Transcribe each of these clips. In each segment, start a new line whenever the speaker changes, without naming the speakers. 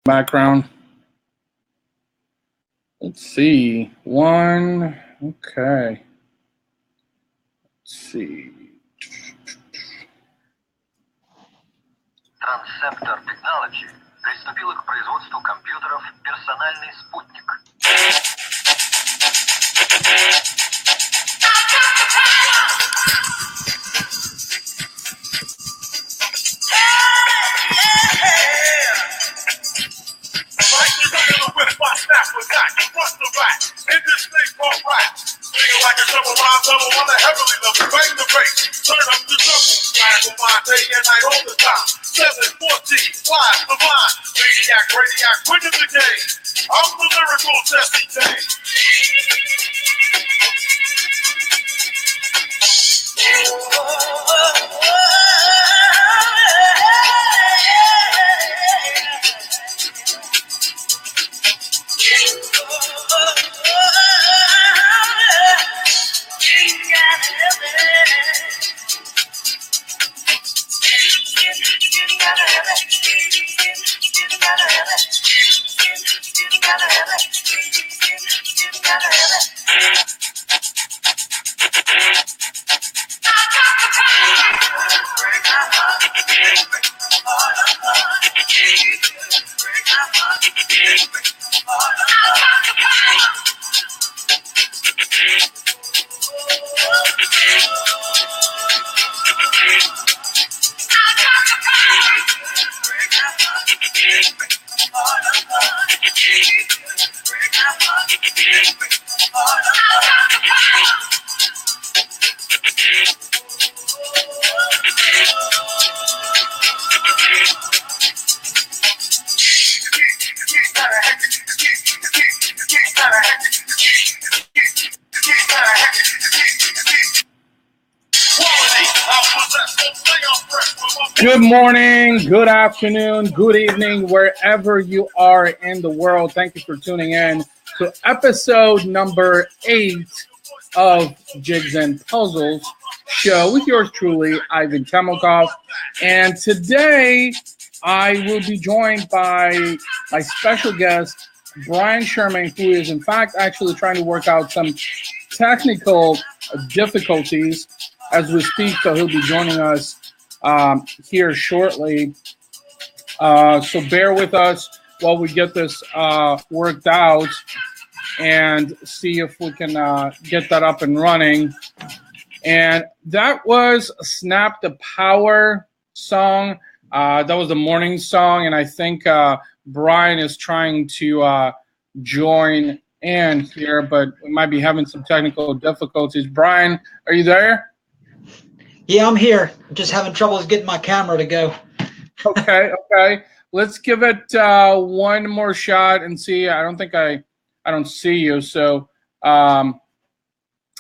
background. Let's see. One. Okay. Let's see.
Transceptor Technology приступила к производству компьютеров «Персональный спутник». I'm the lyrical testing tank.
Good morning, good afternoon, good evening, wherever you are in the world. Thank you for tuning in to episode number 8 of Jigs and Puzzles show with yours truly, Ivan Temelkov. And today I will be joined by my special guest, Brian Sherman, who is in fact actually trying to work out some technical difficulties as we speak. So he'll be joining us here shortly. So bear with us while we get this worked out and see if we can get that up and running. And that was Snap the Power song. That was the morning song, and I think Brian is trying to join in here, but we might be having some technical difficulties. Brian, are you there?
Yeah, I'm here. I'm just having trouble getting my camera to go.
Okay. Let's give it one more shot and see. I don't see you, so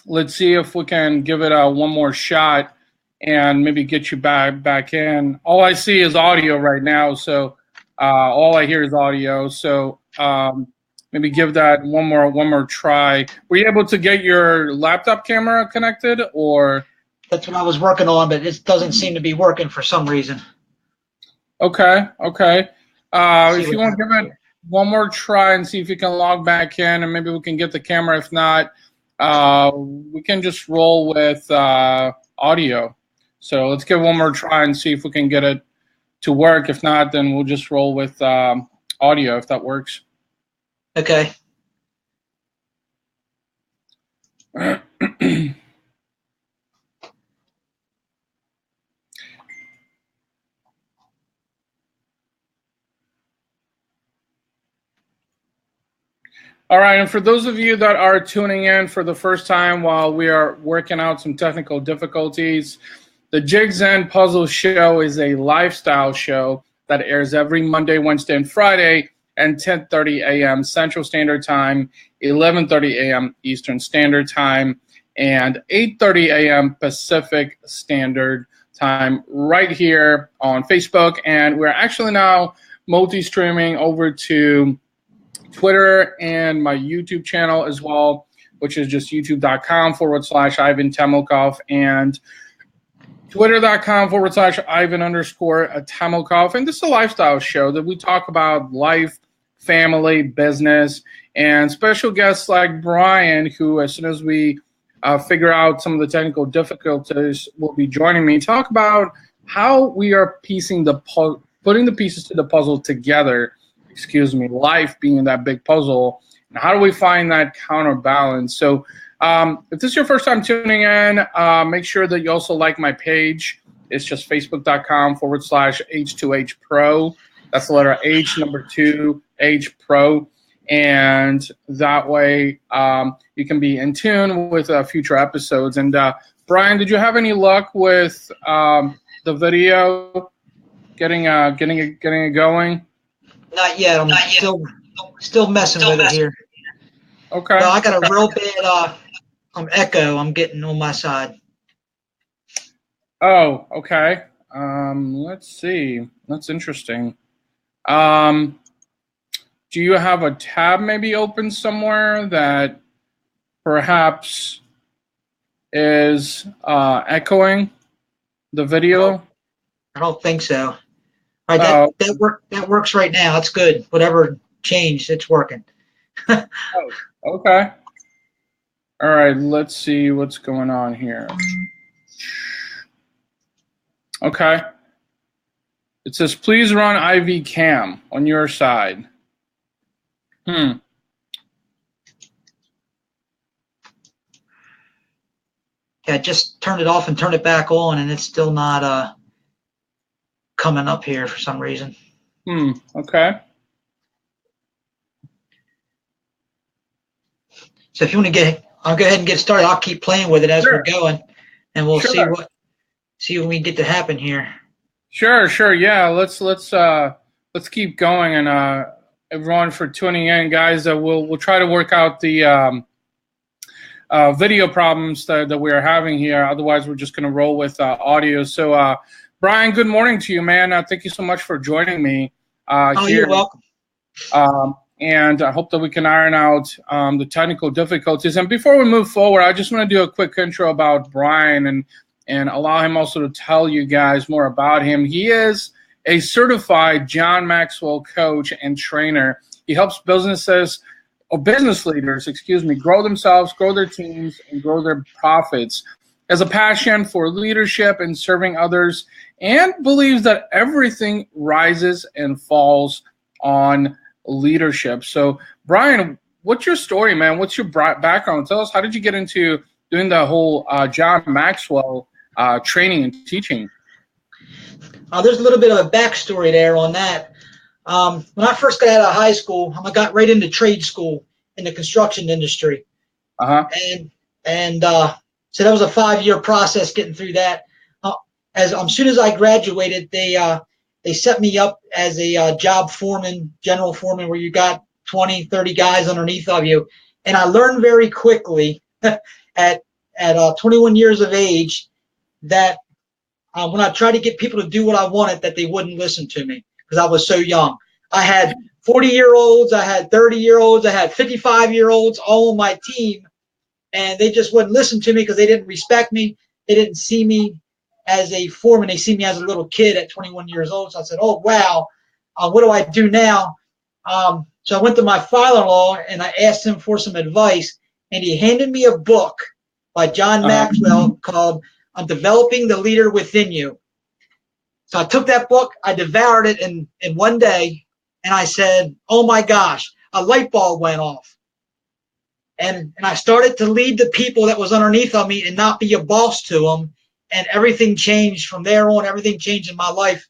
let's see if we can give it one more shot and maybe get you back in. All I see is audio right now, so all I hear is audio. So maybe give that one more try. Were you able to get your laptop camera connected, or?
That's what I was working on, but it doesn't seem to be working for some reason.
Okay. If you want to give it one more try and see if you can log back in, and maybe we can get the camera. If not, we can just roll with audio. So let's give one more try and see if we can get it to work. If not, then we'll just roll with audio, if that works.
Okay.
All right, and for those of you that are tuning in for the first time while we are working out some technical difficulties, the Jigs and Puzzles show is a lifestyle show that airs every Monday, Wednesday, and Friday at 10:30 a.m. Central Standard Time, 11:30 a.m. Eastern Standard Time, and 8:30 a.m. Pacific Standard Time right here on Facebook. And we're actually now multi-streaming over to Twitter and my YouTube channel as well, which is just youtube.com/Ivan Temelkov. And Twitter.com/Ivan_Tamokov. And this is a lifestyle show that we talk about life, family, business, and special guests like Brian, who, as soon as we figure out some of the technical difficulties, will be joining me. Talk about how we are putting the pieces to the puzzle together. Life being that big puzzle. And how do we find that counterbalance? So if this is your first time tuning in, make sure that you also like my page. It's just facebook.com/H2H Pro. That's the letter H, number 2, H Pro. And that way you can be in tune with future episodes. And Brian, did you have any luck with the video getting it going?
Not yet. I'm still messing with it here.
Okay.
Well, I got a real bad echo I'm getting on my side.
Oh, okay. Let's see. That's interesting. Do you have a tab maybe open somewhere that perhaps is echoing the video?
I don't think so. All right, that works right now. That's good. Whatever changed, it's working.
Oh, okay. All right, let's see what's going on here. Okay. It says, please run IV cam on your side.
Yeah, just turned it off and turned it back on, and it's still not coming up here for some reason.
Okay.
So if you want to I'll go ahead and get started. I'll keep playing with it as we're going, and we'll see when we get to happen here.
Sure. Yeah, let's keep going, and everyone for tuning in, guys. We'll try to work out the video problems that we are having here. Otherwise, we're just going to roll with audio. So, Brian, good morning to you, man. Thank you so much for joining me here.
You're welcome.
And I hope that we can iron out the technical difficulties. And before we move forward, I just want to do a quick intro about Brian and allow him also to tell you guys more about him. He is a certified John Maxwell coach and trainer. He helps business leaders, grow themselves, grow their teams, and grow their profits. Has a passion for leadership and serving others, and believes that everything rises and falls on leadership. So, Brian, what's your story, man? What's your background? Tell us, how did you get into doing the whole John Maxwell training and teaching?
There's a little bit of a backstory there on that. When I first got out of high school, I got right into trade school in the construction industry. So that was a 5-year process getting through that. As soon as I graduated, they set me up as a job foreman, general foreman, where you got 20, 30 guys underneath of you. And I learned very quickly at 21 years of age that when I tried to get people to do what I wanted, that they wouldn't listen to me because I was so young. I had 40-year-olds, I had 30-year-olds, I had 55-year-olds all on my team, and they just wouldn't listen to me because they didn't respect me. They didn't see me as a foreman. They see me as a little kid at 21 years old. So I said, oh, wow, what do I do now? So I went to my father-in-law, and I asked him for some advice, and he handed me a book by John Maxwell called On Developing the Leader Within You. So I took that book, I devoured it in one day, and I said, oh, my gosh, a light bulb went off. And I started to lead the people that was underneath of me and not be a boss to them. And everything changed from there on. Everything changed in my life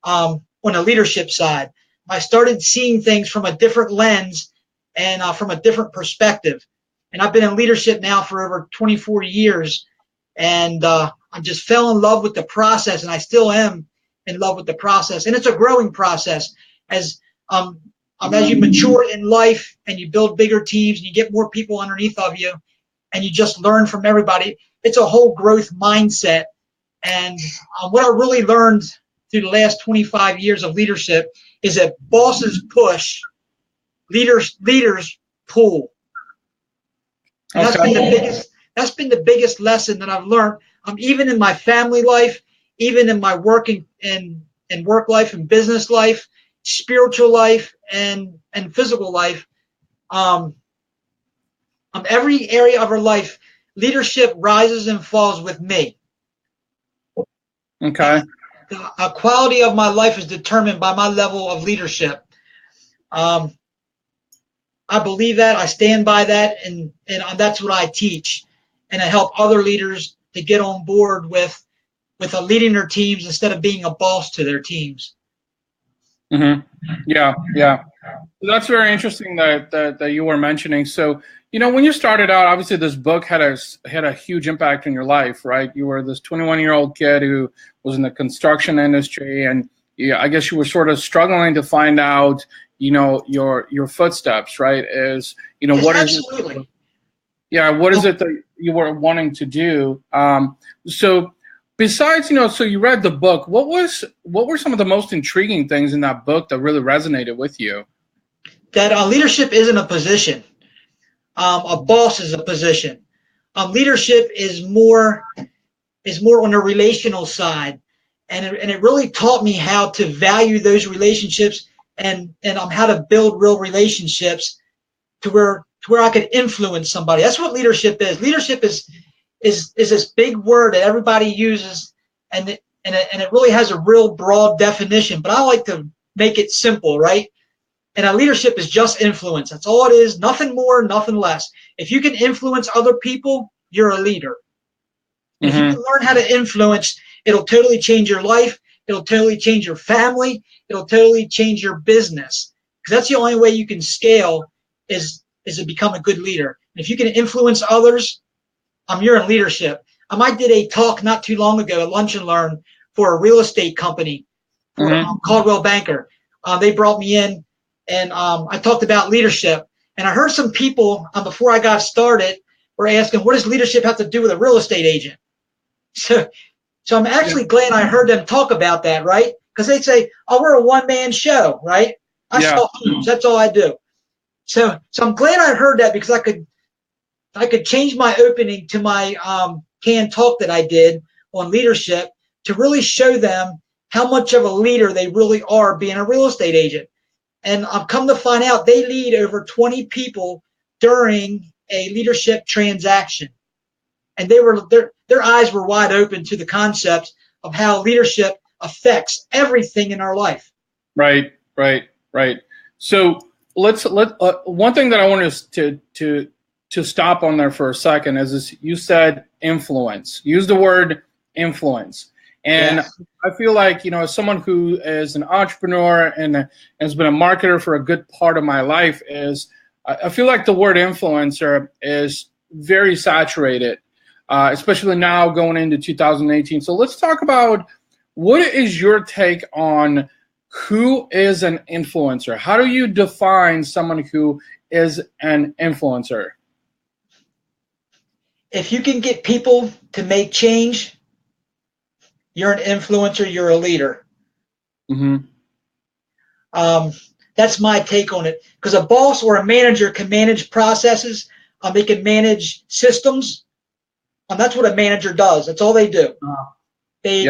on the leadership side. I started seeing things from a different lens and from a different perspective. And I've been in leadership now for over 24 years. And I just fell in love with the process, and I still am in love with the process. And it's a growing process. As you mature in life and you build bigger teams and you get more people underneath of you and you just learn from everybody, it's a whole growth mindset. And what I really learned through the last 25 years of leadership is that bosses push, leaders pull. And that's been the biggest lesson that I've learned Even in my family life, even in my working and work life and business life, spiritual life and physical life, every area of our life, leadership rises and falls with me.
Okay.
The quality of my life is determined by my level of leadership. I believe that. I stand by that, and that's what I teach, and I help other leaders to get on board with leading their teams instead of being a boss to their teams.
Mm-hmm. Yeah, yeah. That's very interesting that you were mentioning. So, when you started out, obviously this book had a huge impact in your life, right? You were this 21-year-old kid who was in the construction industry, and I guess you were sort of struggling to find out, your footsteps, right? Yes, what
absolutely.
What is it that you were wanting to do? So besides, so you read the book. What were some of the most intriguing things in that book that really resonated with you?
That leadership isn't a position. A boss is a position. Leadership is more on the relational side, and it really taught me how to value those relationships and how to build real relationships to where I could influence somebody. That's what leadership is. Leadership is this big word that everybody uses, and it really has a real broad definition. But I like to make it simple, right? And leadership is just influence. That's all it is. Nothing more, nothing less. If you can influence other people, you're a leader. And if you can learn how to influence, it'll totally change your life. It'll totally change your family. It'll totally change your business. Because that's the only way you can scale is to become a good leader. And if you can influence others, you're in leadership. I did a talk not too long ago at Lunch and Learn for a real estate company, for Caldwell Banker. They brought me in, and I talked about leadership. And I heard some people before I got started were asking, what does leadership have to do with a real estate agent? So I'm actually glad I heard them talk about that, right? Because they'd say, oh, we're a one-man show, right? I sell homes. That's all I do. So I'm glad I heard that, because I could change my opening to my canned talk that I did on leadership to really show them how much of a leader they really are being a real estate agent. And I've come to find out they lead over 20 people during a leadership transaction. And their eyes were wide open to the concept of how leadership affects everything in our life.
Right. So one thing that I want us to stop on there for a second is you said influence. Use the word influence. And yes. I feel like, as someone who is an entrepreneur and has been a marketer for a good part of my life, I feel like the word influencer is very saturated, especially now going into 2018. So let's talk about, what is your take on who is an influencer? How do you define someone who is an influencer?
If you can get people to make change, you're an influencer, you're a leader. That's my take on it. Because a boss or a manager can manage processes. They can manage systems. That's what a manager does. That's all they do. They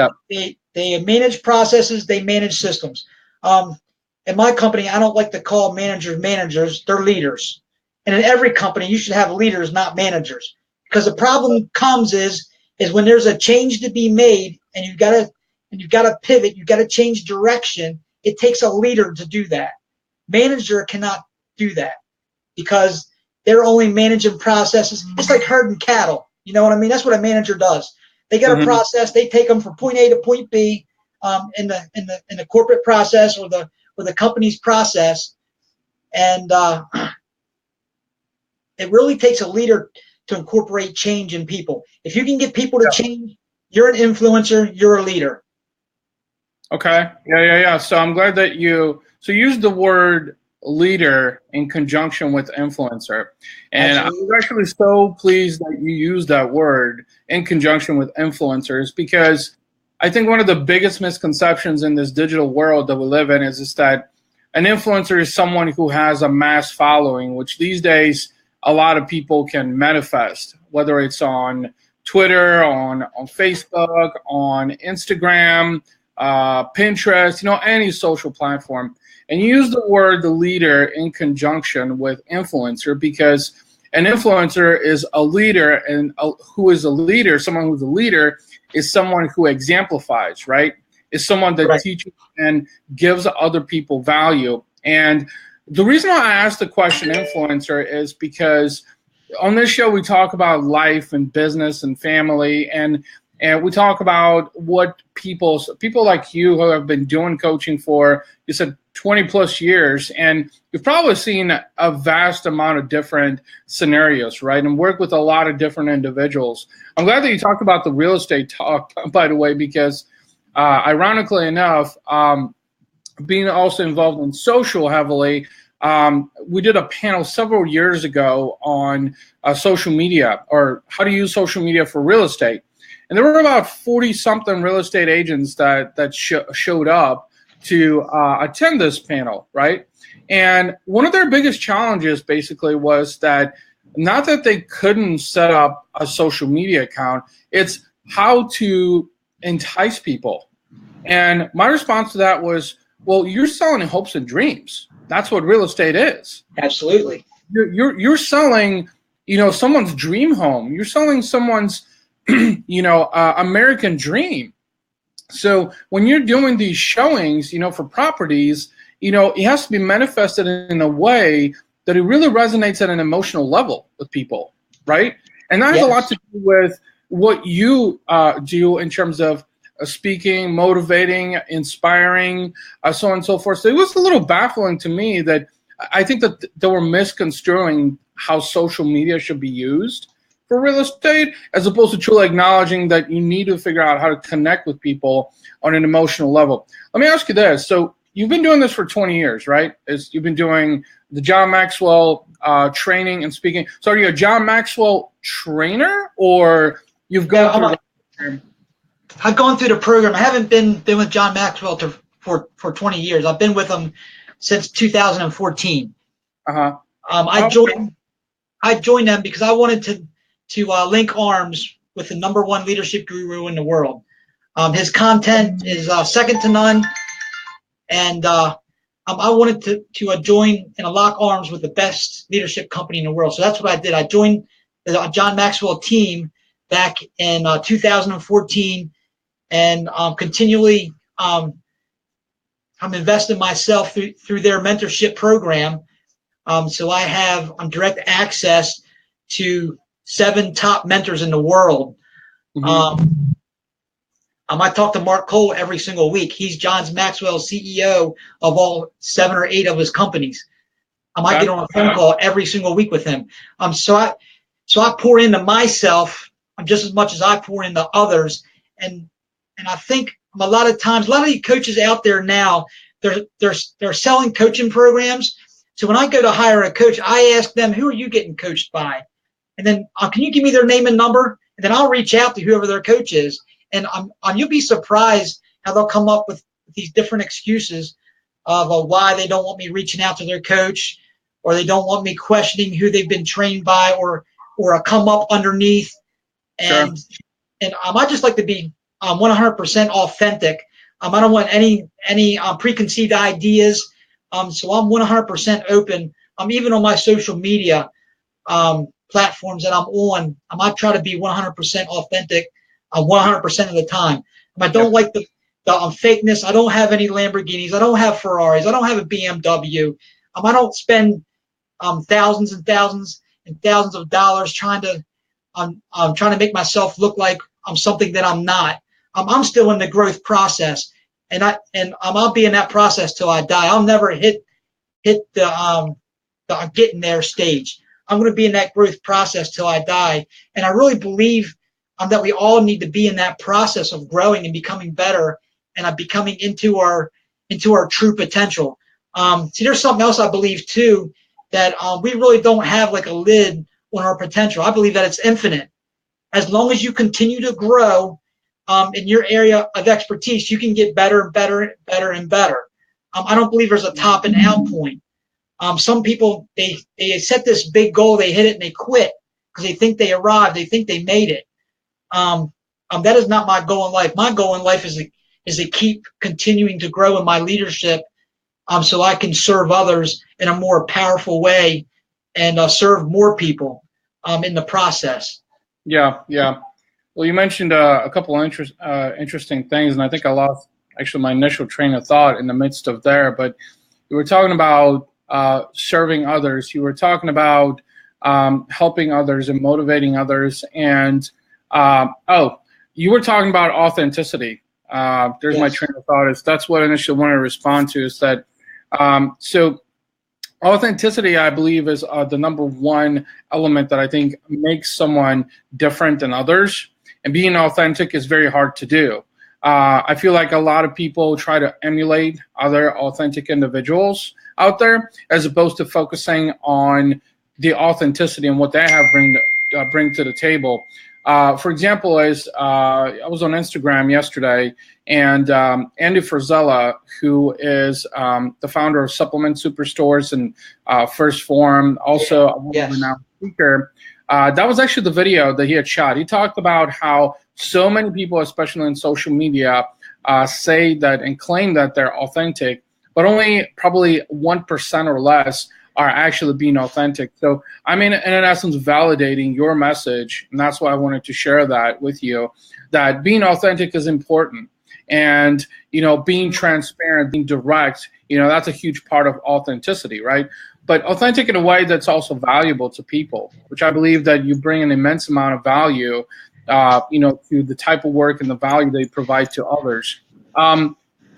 manage processes. They manage systems. In my company, I don't like to call managers. They're leaders. And in every company, you should have leaders, not managers. Because the problem comes is when there's a change to be made, and you've got to pivot, you've got to change direction. It takes a leader to do that. Manager cannot do that, because they're only managing processes. It's like herding cattle. You know what I mean? That's what a manager does. They got a process. They take them from point A to point B in the corporate process or the company's process, and it really takes a leader to incorporate change in people. If you can get people to change, you're an influencer, you're a leader.
Okay. Yeah. So I'm glad that you use the word leader in conjunction with influencer. And absolutely. I was actually so pleased that you used that word in conjunction with influencers, because I think one of the biggest misconceptions in this digital world that we live in is that an influencer is someone who has a mass following, which these days a lot of people can manifest, whether it's on Twitter, on Facebook, on Instagram, Pinterest, any social platform, and you use the leader in conjunction with influencer, because an influencer is a leader, and who is a leader, someone who's a leader is someone who exemplifies, right? Is someone that
Right.
teaches and gives other people value. And the reason why I asked the question influencer is because on this show we talk about life and business and family, and we talk about what people like you who have been doing coaching for, you said 20 plus years, and you've probably seen a vast amount of different scenarios, right? And work with a lot of different individuals. I'm glad that you talked about the real estate talk, by the way, because ironically enough, being also involved in social heavily, we did a panel several years ago on social media, or how to use social media for real estate. And there were about 40-something real estate agents that showed up to attend this panel, right? And one of their biggest challenges basically was that not that they couldn't set up a social media account, it's how to entice people. And my response to that was, well, you're selling hopes and dreams. That's what real estate is.
Absolutely.
You're selling, someone's dream home. You're selling someone's, American dream. So when you're doing these showings, for properties, it has to be manifested in a way that it really resonates at an emotional level with people, right? And that has a lot to do with what you do in terms of speaking, motivating, inspiring, so on and so forth. So it was a little baffling to me that I think that they were misconstruing how social media should be used for real estate, as opposed to truly acknowledging that you need to figure out how to connect with people on an emotional level. Let me ask you this. So you've been doing this for 20 years, right? You've been doing the John Maxwell training and speaking. So are you a John Maxwell trainer, or you've gone through
I've gone through the program. I haven't been with John Maxwell for 20 years. I've been with him since 2014. I joined them because I wanted to link arms with the #1 leadership guru in the world. His content is second to none, and I wanted to join and lock arms with the best leadership company in the world. So that's what I did. I joined the John Maxwell team back in 2014, and continually I'm investing myself through their mentorship program. So I'm direct access to 7 top mentors in the world. Mm-hmm. I talk to Mark Cole every single week. He's John Maxwell's CEO of all 7 or 8 of his companies. I get on a phone call every single week with him. So I pour into myself just as much as I pour into others. And I think a lot of these coaches out there now, they're selling coaching programs. So when I go to hire a coach, I ask them, who are you getting coached by? And then can you give me their name and number? And then I'll reach out to whoever their coach is. And you'll be surprised how they'll come up with these different excuses of why they don't want me reaching out to their coach, or they don't want me questioning who they've been trained by, or come up underneath. And sure. And I just like to be 100% authentic. I don't want any preconceived ideas. So I'm 100% open. Even on my social media platforms that I'm on, I try to be 100% authentic 100% of the time. I don't like the fakeness. I don't have any Lamborghinis. I don't have Ferraris. I don't have a BMW. I don't spend thousands and thousands and thousands of dollars trying to make myself look like I'm something that I'm not. I'm still in the growth process, and I'll be in that process till I die. I'll never hit the getting there stage. I'm going to be in that growth process till I die, and I really believe that we all need to be in that process of growing and becoming better, and becoming into our true potential. See, there's something else I believe too, that we really don't have like a lid on our potential. I believe that it's infinite. As long as you continue to grow in your area of expertise, you can get better and better and better and better. I don't believe there's a top and out point. Some people, they set this big goal, they hit it, and they quit because they think they arrived, they think they made it. That is not my goal in life. My goal in life is to keep continuing to grow in my leadership, so I can serve others in a more powerful way and serve more people in the process.
Yeah, yeah. Well, you mentioned a couple of interesting things, and I think I lost actually my initial train of thought in the midst of there. But you were talking about serving others. You were talking about helping others and motivating others, and you were talking about authenticity. There's my
Yes.
train of thought. That's what I initially wanted to respond to. Is that so? Authenticity, I believe, is the number one element that I think makes someone different than others. And being authentic is very hard to do. I feel like a lot of people try to emulate other authentic individuals out there, as opposed to focusing on the authenticity and what they have bring to the table. For example, I was on Instagram yesterday, and Andy Frisella, who is the founder of Supplement Superstores and First Form, also a renowned speaker, that was actually the video that he had shot. He talked about how so many people, especially in social media, say that and claim that they're authentic, but only probably 1% or less are actually being authentic. So I mean, in essence, validating your message, and that's why I wanted to share that with you, that being authentic is important. And, being transparent, being direct, that's a huge part of authenticity, right? But authentic in a way that's also valuable to people, which I believe that you bring an immense amount of value, to the type of work and the value they provide to others.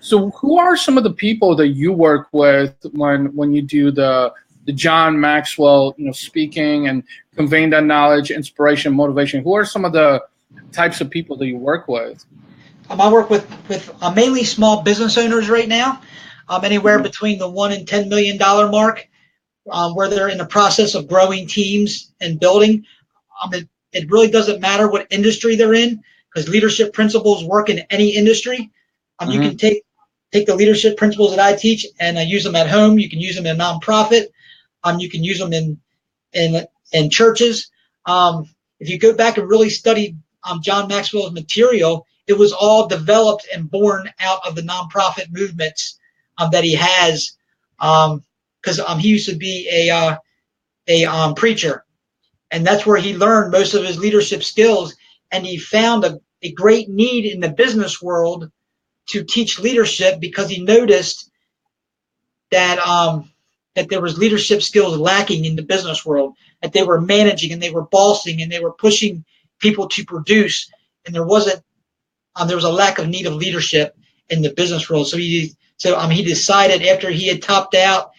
So who are some of the people that you work with when you do the John Maxwell, speaking and conveying that knowledge, inspiration, motivation? Who are some of the types of people that you work with?
I work with mainly small business owners right now, anywhere between the $1 and $10 million mark, where they're in the process of growing teams and building. It really doesn't matter what industry they're in, because leadership principles work in any industry. You can take the leadership principles that I teach and use them at home. You can use them in a nonprofit. You can use them in churches. If you go back and really study John Maxwell's material, it was all developed and born out of the nonprofit movements that he has, because he used to be a preacher, and that's where he learned most of his leadership skills. And he found a great need in the business world to teach leadership, because he noticed that there was leadership skills lacking in the business world, that they were managing and they were bossing and they were pushing people to produce, and there was a lack of need of leadership in the business world. So he decided, after he had topped out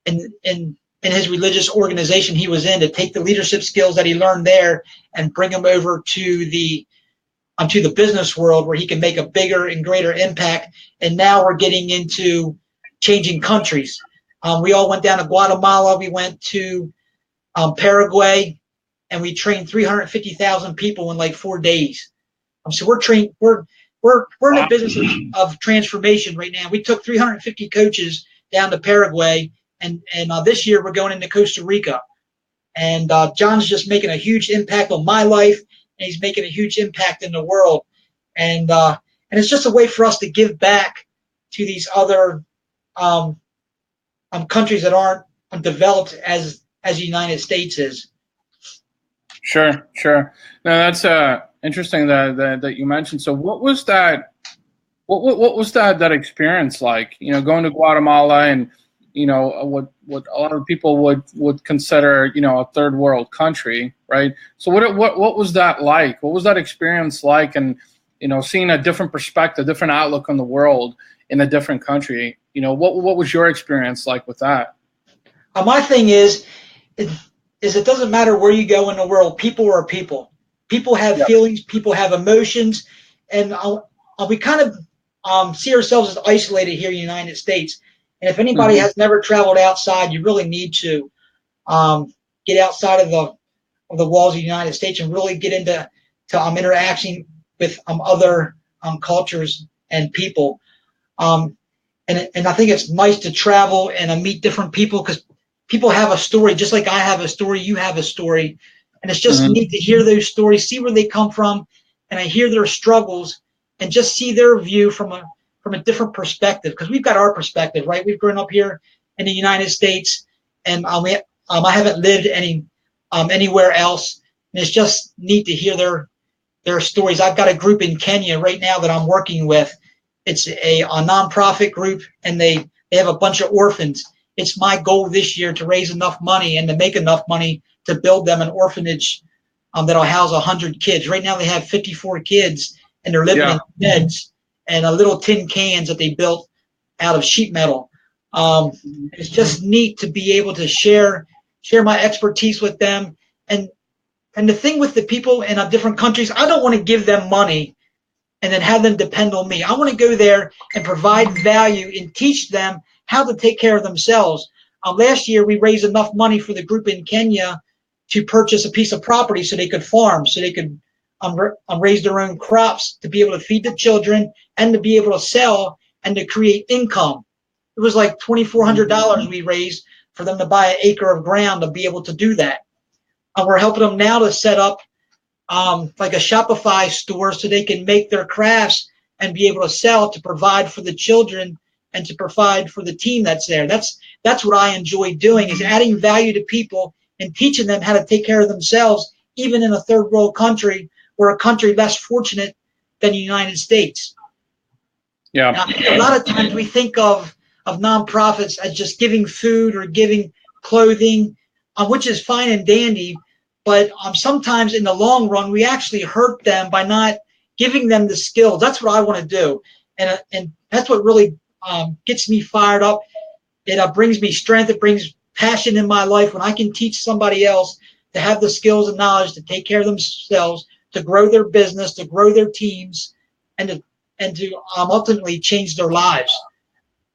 in his religious organization he was in, to take the leadership skills that he learned there and bring them over to the business world, where he can make a bigger and greater impact. And now we're getting into changing countries. We all went down to Guatemala. We went to Paraguay, and we trained 350,000 people in like 4 days. So we're in the business of transformation right now. We took 350 coaches down to Paraguay, and this year we're going into Costa Rica. And John's just making a huge impact on my life, and he's making a huge impact in the world. And it's just a way for us to give back to these other countries that aren't developed as the United States is.
Sure. No, that's interesting that you mentioned. So what was that? What was that experience like? Going to Guatemala, and what a lot of people would consider a third world country, right? So what was that like? What was that experience like? And seeing a different perspective, different outlook on the world in a different country. What was your experience like with that?
My thing is it doesn't matter where you go in the world. People are people. People have feelings. People have emotions, and we kind of see ourselves as isolated here in the United States. And if anybody has never traveled outside, you really need to get outside of the walls of the United States and really get into interacting with other cultures and people. And I think it's nice to travel and meet different people, because people have a story, just like I have a story, you have a story. And it's just neat to hear those stories, see where they come from, and I hear their struggles and just see their view from a different perspective, because we've got our perspective, right? We've grown up here in the United States, and I haven't lived anywhere else, and it's just neat to hear their stories. I've got a group in Kenya right now that I'm working with. It's a nonprofit group, and they have a bunch of orphans. It's my goal this year to raise enough money and to make enough money to build them an orphanage that'll house 100 kids. Right now they have 54 kids, and they're living in beds and little tin cans that they built out of sheet metal. It's just neat to be able to share my expertise with them. And the thing with the people in different countries, I don't want to give them money and then have them depend on me. I want to go there and provide value and teach them how to take care of themselves. Last year, we raised enough money for the group in Kenya to purchase a piece of property so they could farm, so they could raise their own crops to be able to feed the children and to be able to sell and to create income. It was like $2,400 we raised for them to buy an acre of ground to be able to do that. We're helping them now to set up like a Shopify store so they can make their crafts and be able to sell to provide for the children and to provide for the team that's there. That's what I enjoy doing, is adding value to people and teaching them how to take care of themselves, even in a third world country or a country less fortunate than the United States.
Yeah.
Now, a lot of times we think of nonprofits as just giving food or giving clothing, which is fine and dandy, but sometimes in the long run we actually hurt them by not giving them the skills. That's what I want to do, and that's what really gets me fired up. It brings me strength. It brings passion in my life when I can teach somebody else to have the skills and knowledge to take care of themselves, to grow their business, to grow their teams, and to ultimately change their lives.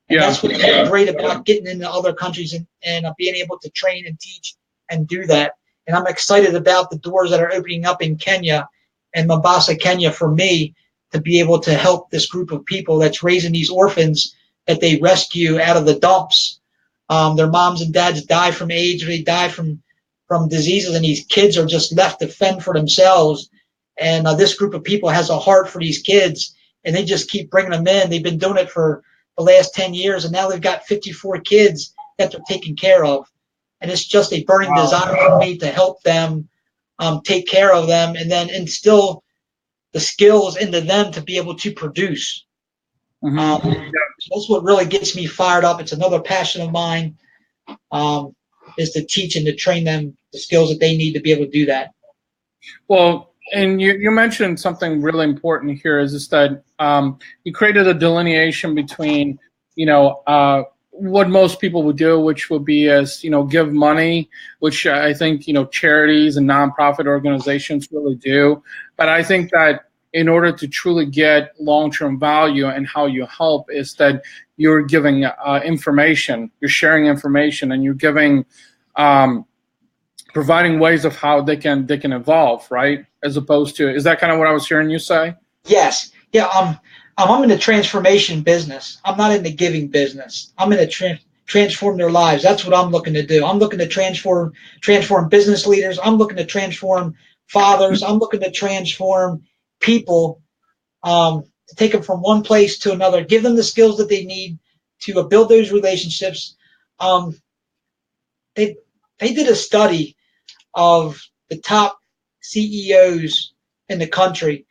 And that's what's great about getting into other countries and being able to train and teach and do that. And I'm excited about the doors that are opening up in Kenya and Mombasa, Kenya, for me to be able to help this group of people that's raising these orphans that they rescue out of the dumps. Their moms and dads die from AIDS, or they die from diseases, and these kids are just left to fend for themselves. And this group of people has a heart for these kids, and they just keep bringing them in. They've been doing it for the last 10 years, and now they've got 54 kids that they're taking care of. And it's just a burning desire for me to help them, take care of them, and then instill the skills into them to be able to produce. So that's what really gets me fired up. It's another passion of mine, is to teach and to train them the skills that they need to be able to do that.
Well, and you mentioned something really important here, is that you created a delineation between, what most people would do, which would be as, give money, which I think, charities and nonprofit organizations really do. But I think that in order to truly get long-term value and how you help, is that you're giving information, you're sharing information, and you're giving, providing ways of how they can evolve, right? As opposed to, is that kind of what I was hearing you say?
Yes. Yeah. I'm in the transformation business. I'm not in the giving business. I'm in the transform their lives. That's what I'm looking to do. I'm looking to transform business leaders. I'm looking to transform fathers. I'm looking to transform people, to take them from one place to another, give them the skills that they need to build those relationships. They did a study of the top CEOs in the country,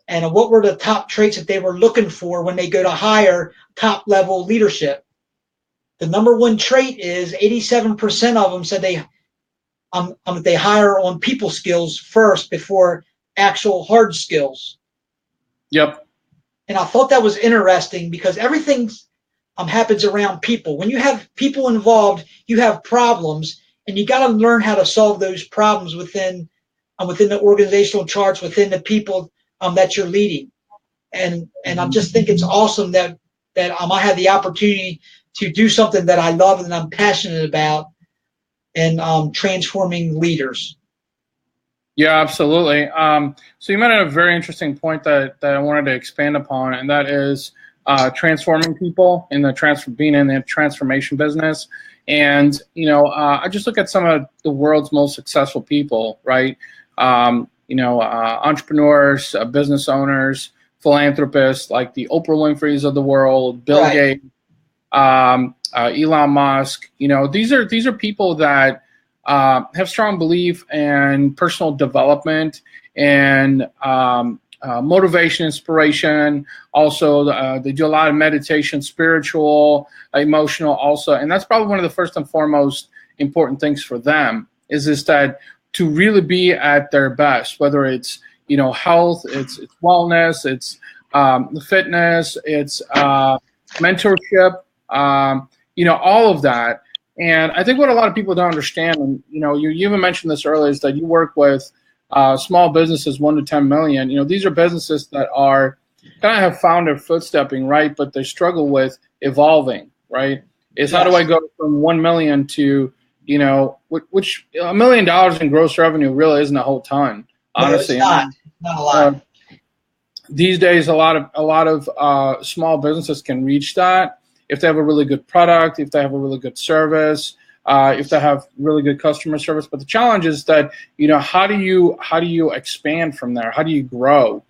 and what were the top traits that they were looking for when they go to hire top level leadership. The number one trait is 87% of them said they hire on people skills first before actual hard skills.
Yep.
And I thought that was interesting, because everything happens around people. When you have people involved, you have problems, and you got to learn how to solve those problems within the organizational charts, within the people that you're leading. And I just think it's awesome that I had the opportunity to do something that I love and I'm passionate about, and transforming leaders.
Yeah, absolutely. So you made a very interesting point that I wanted to expand upon, and that is transforming people in being in the transformation business. And I just look at some of the world's most successful people, right? entrepreneurs, business owners, philanthropists like the Oprah Winfrey's of the world, Bill Gates, Elon Musk. These are people that have strong belief in personal development and motivation, inspiration. Also, they do a lot of meditation, spiritual, emotional also. And that's probably one of the first and foremost important things for them is that to really be at their best, whether it's, health, it's wellness, it's fitness, it's mentorship, all of that. And I think what a lot of people don't understand, and, you even mentioned this earlier, is that you work with small businesses, 1 to 10 million. These are businesses that are kind of have found their footstepping, right? But they struggle with evolving, right? How do I go from 1 million to, which $1 million in gross revenue really isn't a whole ton, honestly.
No, it's not a lot.
These days, a lot of small businesses can reach that if they have a really good product, if they have a really good service, if they have really good customer service. But the challenge is that, how do you expand from there? How do you grow?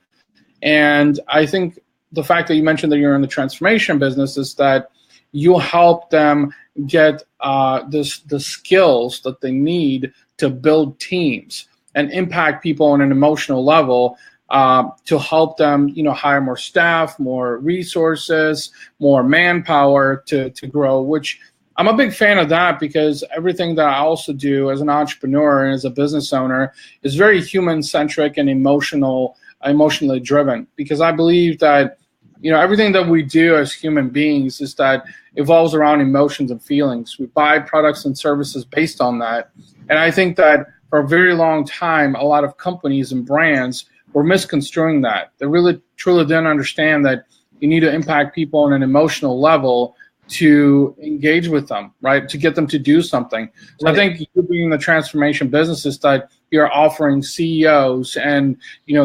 And I think the fact that you mentioned that you're in the transformation business is that you help them get the skills that they need to build teams and impact people on an emotional level, to help them, hire more staff, more resources, more manpower to grow, which I'm a big fan of that, because everything that I also do as an entrepreneur and as a business owner is very human-centric and emotionally driven, because I believe that, everything that we do as human beings is that evolves around emotions and feelings. We buy products and services based on that. And I think that for a very long time, a lot of companies and brands were misconstruing that. They really, truly didn't understand that you need to impact people on an emotional level to engage with them, right? To get them to do something. So I think you being the transformation businesses that you're offering CEOs and,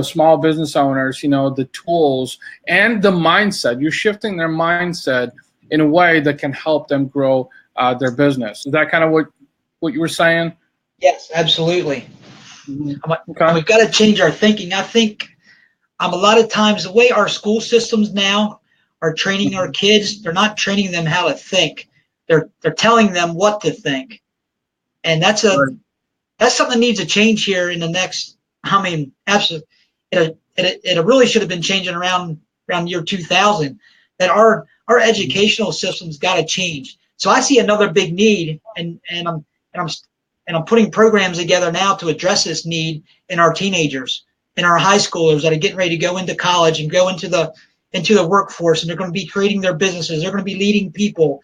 small business owners, the tools and the mindset. You're shifting their mindset in a way that can help them grow their business. Is that kind of what you were saying?
Yes, absolutely.
Okay.
We've got to change our thinking. I think a lot of times the way our school systems now are training our kids, they're not training them how to think. They're telling them what to think. And that's something that needs to change here in the next, absolutely. It really should have been changing around year 2000, that our educational system's got to change. So I see another big need, and I'm putting programs together now to address this need in our teenagers, in our high schoolers that are getting ready to go into college and go into the workforce, and they're going to be creating their businesses. They're going to be leading people.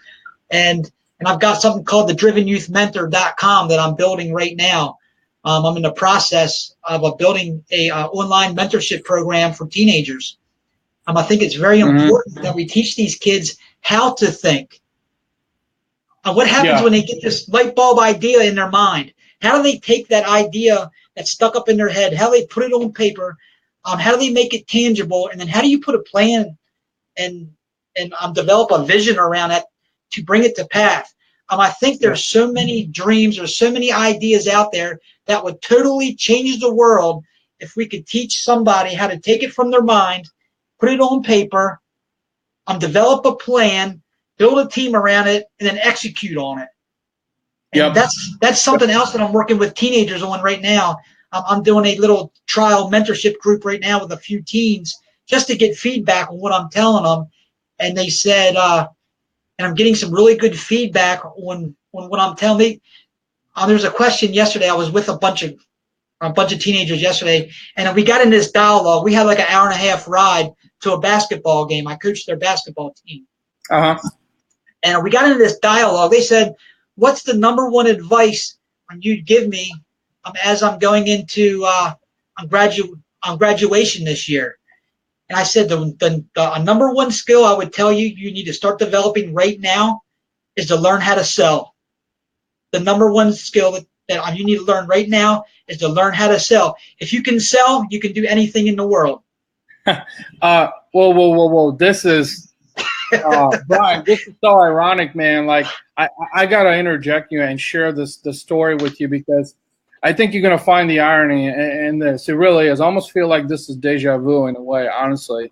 And I've got something called the DrivenYouthMentor.com that I'm building right now. I'm in the process of building a online mentorship program for teenagers. I think it's very important that we teach these kids how to think. What happens when they get this light bulb idea in their mind? How do they take that idea that's stuck up in their head? How do they put it on paper? How do they make it tangible? And then how do you put a plan and develop a vision around it to bring it to path? I think there's so many dreams, there's so many ideas out there that would totally change the world if we could teach somebody how to take it from their mind, put it on paper, develop a plan, build a team around it, and then execute on it. And that's something else that I'm working with teenagers on right now. I'm doing a little trial mentorship group right now with a few teens just to get feedback on what I'm telling them. And they said, and I'm getting some really good feedback on what I'm telling them. There was a question yesterday. I was with a bunch of teenagers yesterday, and we got in this dialogue. We had like an hour and a half ride to a basketball game. I coached their basketball team. And we got into this dialogue. They said, what's the number one advice you'd give me as I'm going into on graduation this year? And I said, the number one skill I would tell you need to start developing right now is to learn how to sell. The number one skill that you need to learn right now is to learn how to sell. If you can sell, you can do anything in the world.
Whoa. This is, Brian, this is so ironic, man. Like, I got to interject you and share the story with you, because I think you're going to find the irony in this. It really is. I almost feel like this is deja vu in a way, honestly.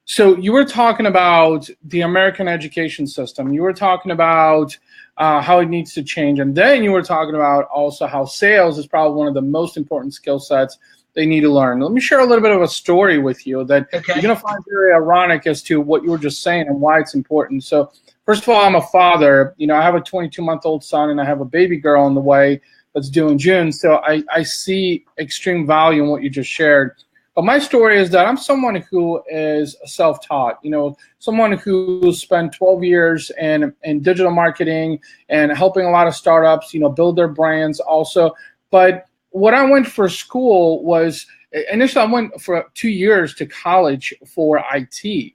So you were talking about the American education system. You were talking about how it needs to change. And then you were talking about also how sales is probably one of the most important skill sets they need to learn. Let me share a little bit of a story with you that you're going to find very ironic as to what you were just saying and why it's important. So first of all, I'm a father. I have a 22-month-old son, and I have a baby girl on the way that's due in June. So I see extreme value in what you just shared. But my story is that I'm someone who is self-taught, someone who spent 12 years in digital marketing and helping a lot of startups, build their brands also. But what I went for school was, initially I went for 2 years to college for IT.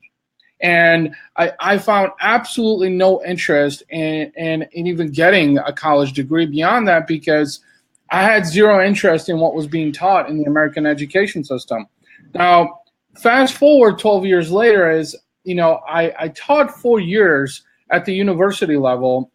And I found absolutely no interest in even getting a college degree beyond that, because I had zero interest in what was being taught in the American education system. Now, fast forward 12 years later, I taught 4 years at the university level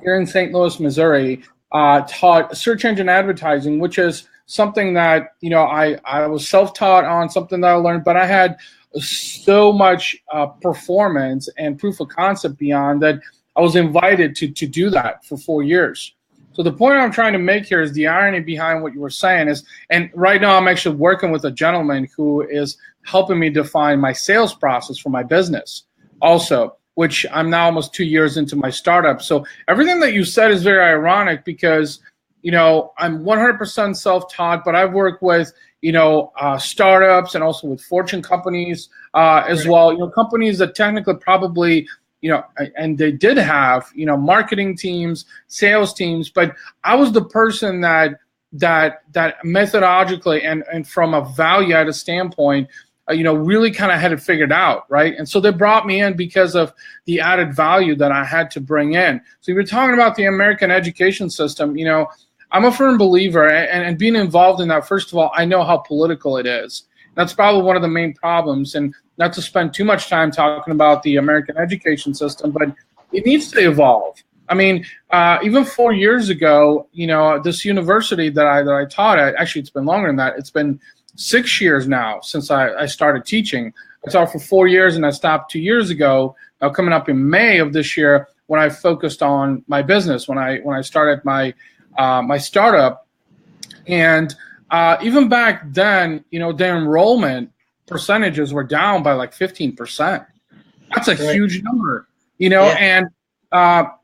here in St. Louis, Missouri, taught search engine advertising, which is something that, I was self-taught on, something that I learned, but I had so much performance and proof of concept beyond that I was invited to do that for 4 years. So the point I'm trying to make here is the irony behind what you were saying is, and right now I'm actually working with a gentleman who is helping me define my sales process for my business also, which I'm now almost 2 years into my startup. So everything that you said is very ironic because, I'm 100% self-taught, but I've worked with, startups and also with Fortune companies as well, companies that technically probably, and they did have, marketing teams, sales teams, but I was the person that methodologically and from a value-added standpoint, really kind of had it figured out, right? And so they brought me in because of the added value that I had to bring in. So you were talking about the American education system, I'm a firm believer, and being involved in that, first of all, I know how political it is. That's probably one of the main problems, and not to spend too much time talking about the American education system, but it needs to evolve. I mean, even 4 years ago, this university that I taught at, actually it's been longer than that. It's been 6 years now since I started teaching. I taught for 4 years and I stopped 2 years ago. Now coming up in May of this year, when I focused on my business, when I started my startup, and even back then, the enrollment percentages were down by like 15%. That's a huge number, and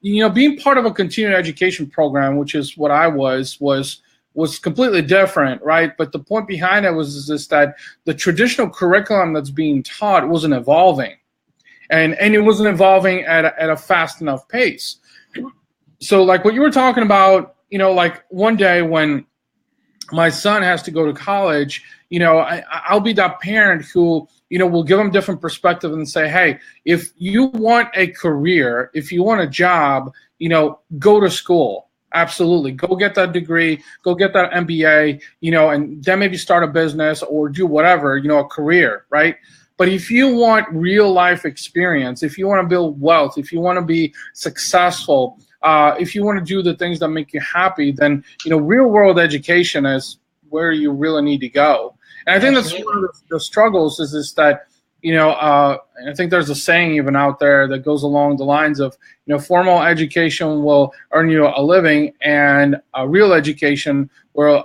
being part of a continuing education program, which is what I was completely different, right? But the point behind it was that the traditional curriculum that's being taught wasn't evolving, and it wasn't evolving at a fast enough pace. So like what you were talking about, like one day when my son has to go to college, I'll be that parent who, will give them different perspective and say, hey, if you want a career, if you want a job, go to school. Absolutely. Go get that degree, go get that MBA, and then maybe start a business or do whatever, a career, right? But if you want real life experience, if you want to build wealth, if you want to be successful, if you want to do the things that make you happy, then, real world education is where you really need to go. And I think that's one of the struggles is that, I think there's a saying even out there that goes along the lines of, formal education will earn you a living and real education will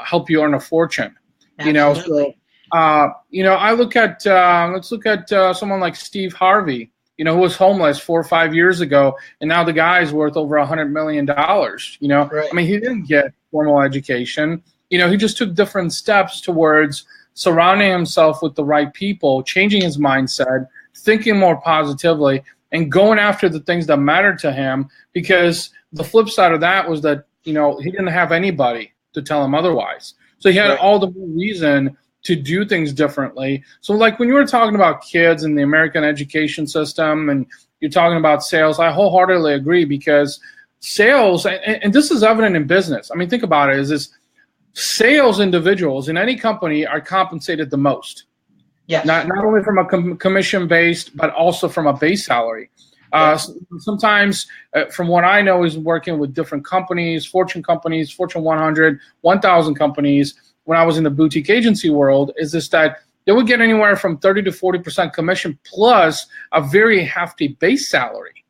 help you earn a fortune.
Absolutely.
I look at, let's look at someone like Steve Harvey, who was homeless 4 or 5 years ago, and now the guy's worth over $100 million.
Right.
I mean, he didn't get formal education. He just took different steps towards surrounding himself with the right people, changing his mindset, thinking more positively, and going after the things that mattered to him, because the flip side of that was that, he didn't have anybody to tell him otherwise. So he had all the reason to do things differently. So like when you were talking about kids and the American education system and you're talking about sales, I wholeheartedly agree, because sales, and this is evident in business. I mean, think about it, is sales individuals in any company are compensated the most.
Yes.
Not only from a commission based, but also from a base salary. Sometimes, from what I know, is working with different companies, Fortune 100, 1,000 companies. When I was in the boutique agency world, is this that they would get anywhere from 30 to 40% commission plus a very hefty base salary,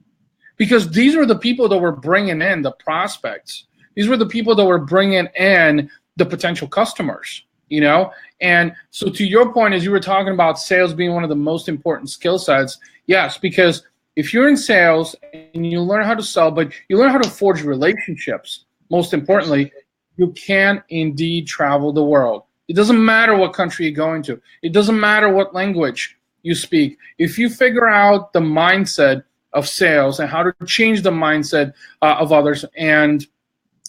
because these were the people that were bringing in the prospects. These were the people that were bringing in the potential customers, you know? And so to your point, as you were talking about sales being one of the most important skill sets, yes, because if you're in sales and you learn how to sell, but you learn how to forge relationships, most importantly, you can indeed travel the world. It doesn't matter what country you're going to. It doesn't matter what language you speak. If you figure out the mindset of sales and how to change the mindset of others and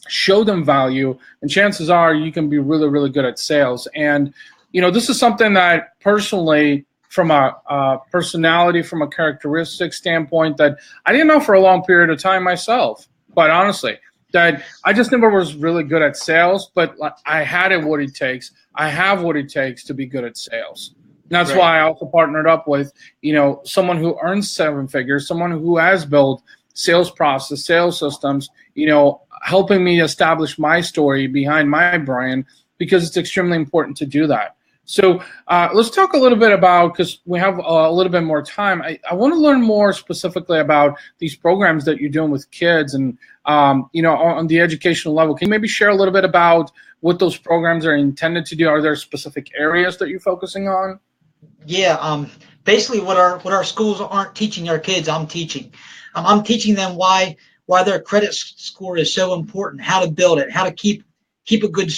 show them value, and chances are you can be really, really good at sales. And, you know, this is something that personally, from a personality, from a characteristic standpoint, that I didn't know for a long period of time myself, quite honestly, that I just never was really good at sales, but I had it what it takes. I have what it takes to be good at sales. And that's
Right.
why I also partnered up with, you know, someone who earns 7 figures, someone who has built sales process, sales systems, you know, helping me establish my story behind my brand, because it's extremely important to do that. So let's talk a little bit about, because we have a little bit more time, I want to learn more specifically about these programs that you're doing with kids and, you know, on the educational level. Can you maybe share a little bit about what those programs are intended to do? Are there specific areas that you're focusing on?
Yeah, basically what our schools aren't teaching our kids, I'm teaching. I'm teaching them why their credit score is so important, how to build it, how to keep a good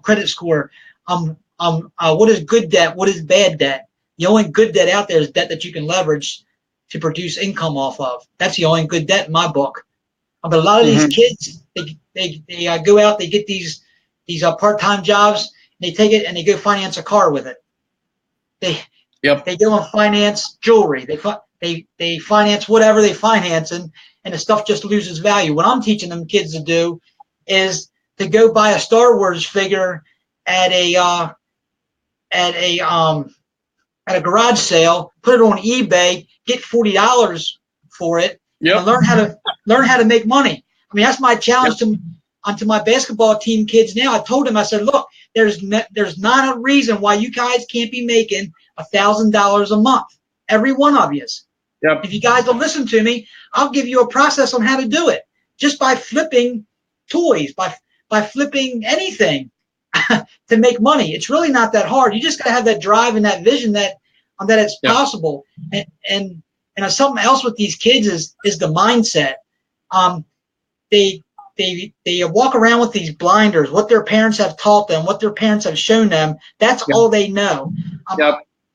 credit score. What is good debt? What is bad debt? The only good debt out there is debt that you can leverage to produce income off of. That's the only good debt in my book. But a lot of these kids, they go out, they get these part-time jobs, and they take it and they go finance a car with it. They go and finance jewelry. They finance whatever they finance, and the stuff just loses value. What I'm teaching them kids to do is to go buy a Star Wars figure at a garage sale, put it on eBay, get $40 for it, and learn how to make money. I mean, that's my challenge to my basketball team kids now. I told them, I said, look, there's not a reason why you guys can't be making $1,000 a month, every one of you. If you guys will listen to me, I'll give you a process on how to do it, just by flipping toys, by flipping anything to make money. It's really not that hard. You just got to have that drive and that vision that it's possible. And something else with these kids is the mindset. They walk around with these blinders, what their parents have taught them, what their parents have shown them. That's all they know.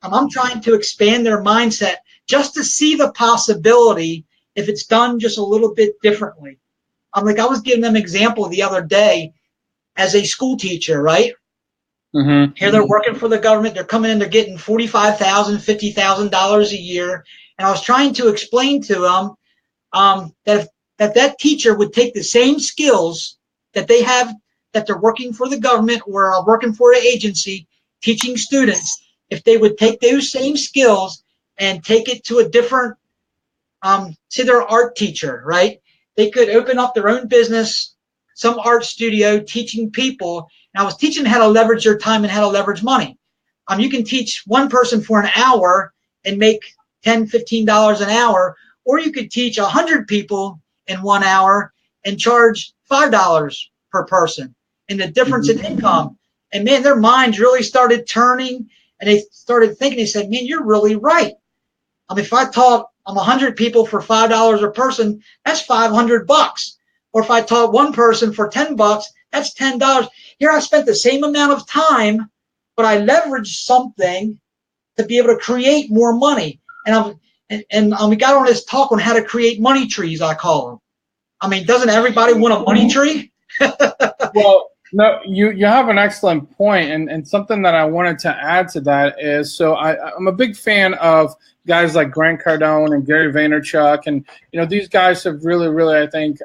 I'm trying to expand their mindset just to see the possibility if it's done just a little bit differently. I was giving them an example the other day as a school teacher, right? Here they're working for the government. They're coming in, they're getting $45,000, $50,000 a year. And I was trying to explain to them that teacher would take the same skills that they have, that they're working for the government or working for an agency teaching students. If they would take those same skills and take it to a different, say they're an art teacher, right? They could open up their own business, some art studio, teaching people. And I was teaching them how to leverage their time and how to leverage money. You can teach one person for an hour and make $10, $15 an hour, or you could teach 100 people in 1 hour and charge $5 per person. And the difference in income. And man, their minds really started turning, and they started thinking. They said, man, you're really right. If I taught 100 people for $5 a person, that's $500. Or if I taught one person for $10, that's $10. Here I spent the same amount of time, but I leveraged something to be able to create more money. And we got on this talk on how to create money trees, I call them. Doesn't everybody want a money tree?
Well, no, you have an excellent point, and something that I wanted to add to that is, so I'm a big fan of guys like Grant Cardone and Gary Vaynerchuk, and these guys have really, really, I think,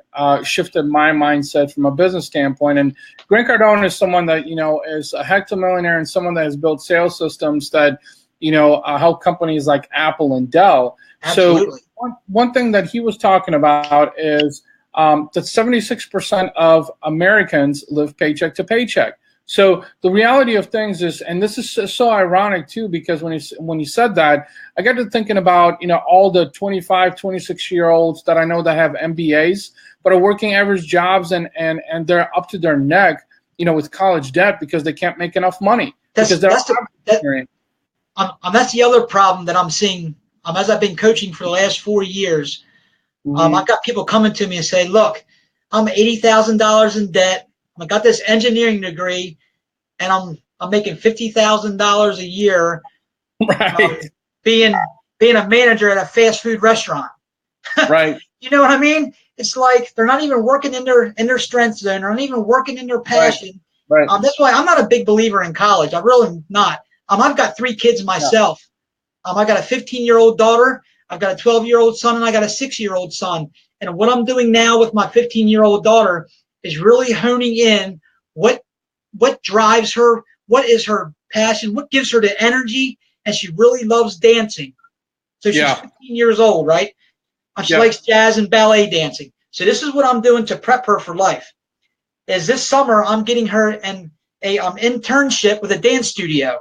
shifted my mindset from a business standpoint. And Grant Cardone is someone that is a hectomillionaire and someone that has built sales systems that help companies like Apple and Dell.
Absolutely.
So one thing that he was talking about is that 76% of Americans live paycheck to paycheck. So the reality of things is, and this is so ironic too, because when you said that, I got to thinking about, all the 25, 26-year-olds that I know that have MBAs, but are working average jobs and they're up to their neck, with college debt because they can't make enough money.
That's the other problem that I'm seeing as I've been coaching for the last 4 years. I've got people coming to me and say, look, I'm $80,000 in debt. I got this engineering degree, and I'm making $50,000 a year,
right?
Being a manager at a fast food restaurant.
Right.
You know what I mean? It's like they're not even working in their strength zone. They're not even working in their passion.
Right.
That's why I'm not a big believer in college. I'm really not. I've got 3 kids myself. Yeah. I got a 15-year-old daughter. I've got a 12-year-old son, and I got a 6-year-old son. And what I'm doing now with my 15-year-old daughter is really honing in what drives her, what is her passion, what gives her the energy, and she really loves dancing. So she's 15 years old, right? And she likes jazz and ballet dancing. So this is what I'm doing to prep her for life. Is this summer I'm getting her an internship with a dance studio.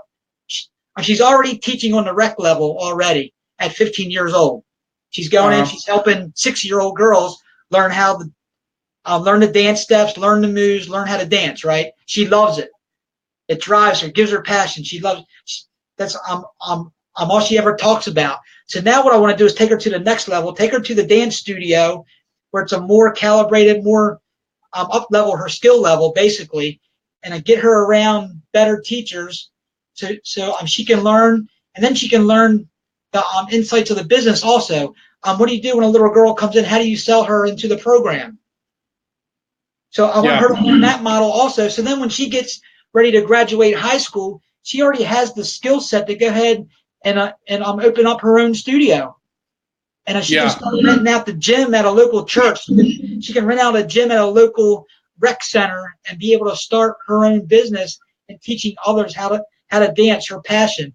She's already teaching on the rec level already at 15 years old. She's going in, she's helping 6-year-old girls learn how to learn the dance steps, learn the moves, learn how to dance, right? She loves it. It drives her, gives her passion. She loves that's all she ever talks about. So now what I want to do is take her to the next level, take her to the dance studio where it's a more calibrated, more up level her skill level basically, and I get her around better teachers so she can learn, and then she can learn the insights of the business also. What do you do when a little girl comes in? How do you sell her into the program? So I want her to learn that model also. So then when she gets ready to graduate high school, she already has the skill set to go ahead and open up her own studio. And she can start renting out the gym at a local church. She can rent out a gym at a local rec center and be able to start her own business and teaching others how to dance, her passion.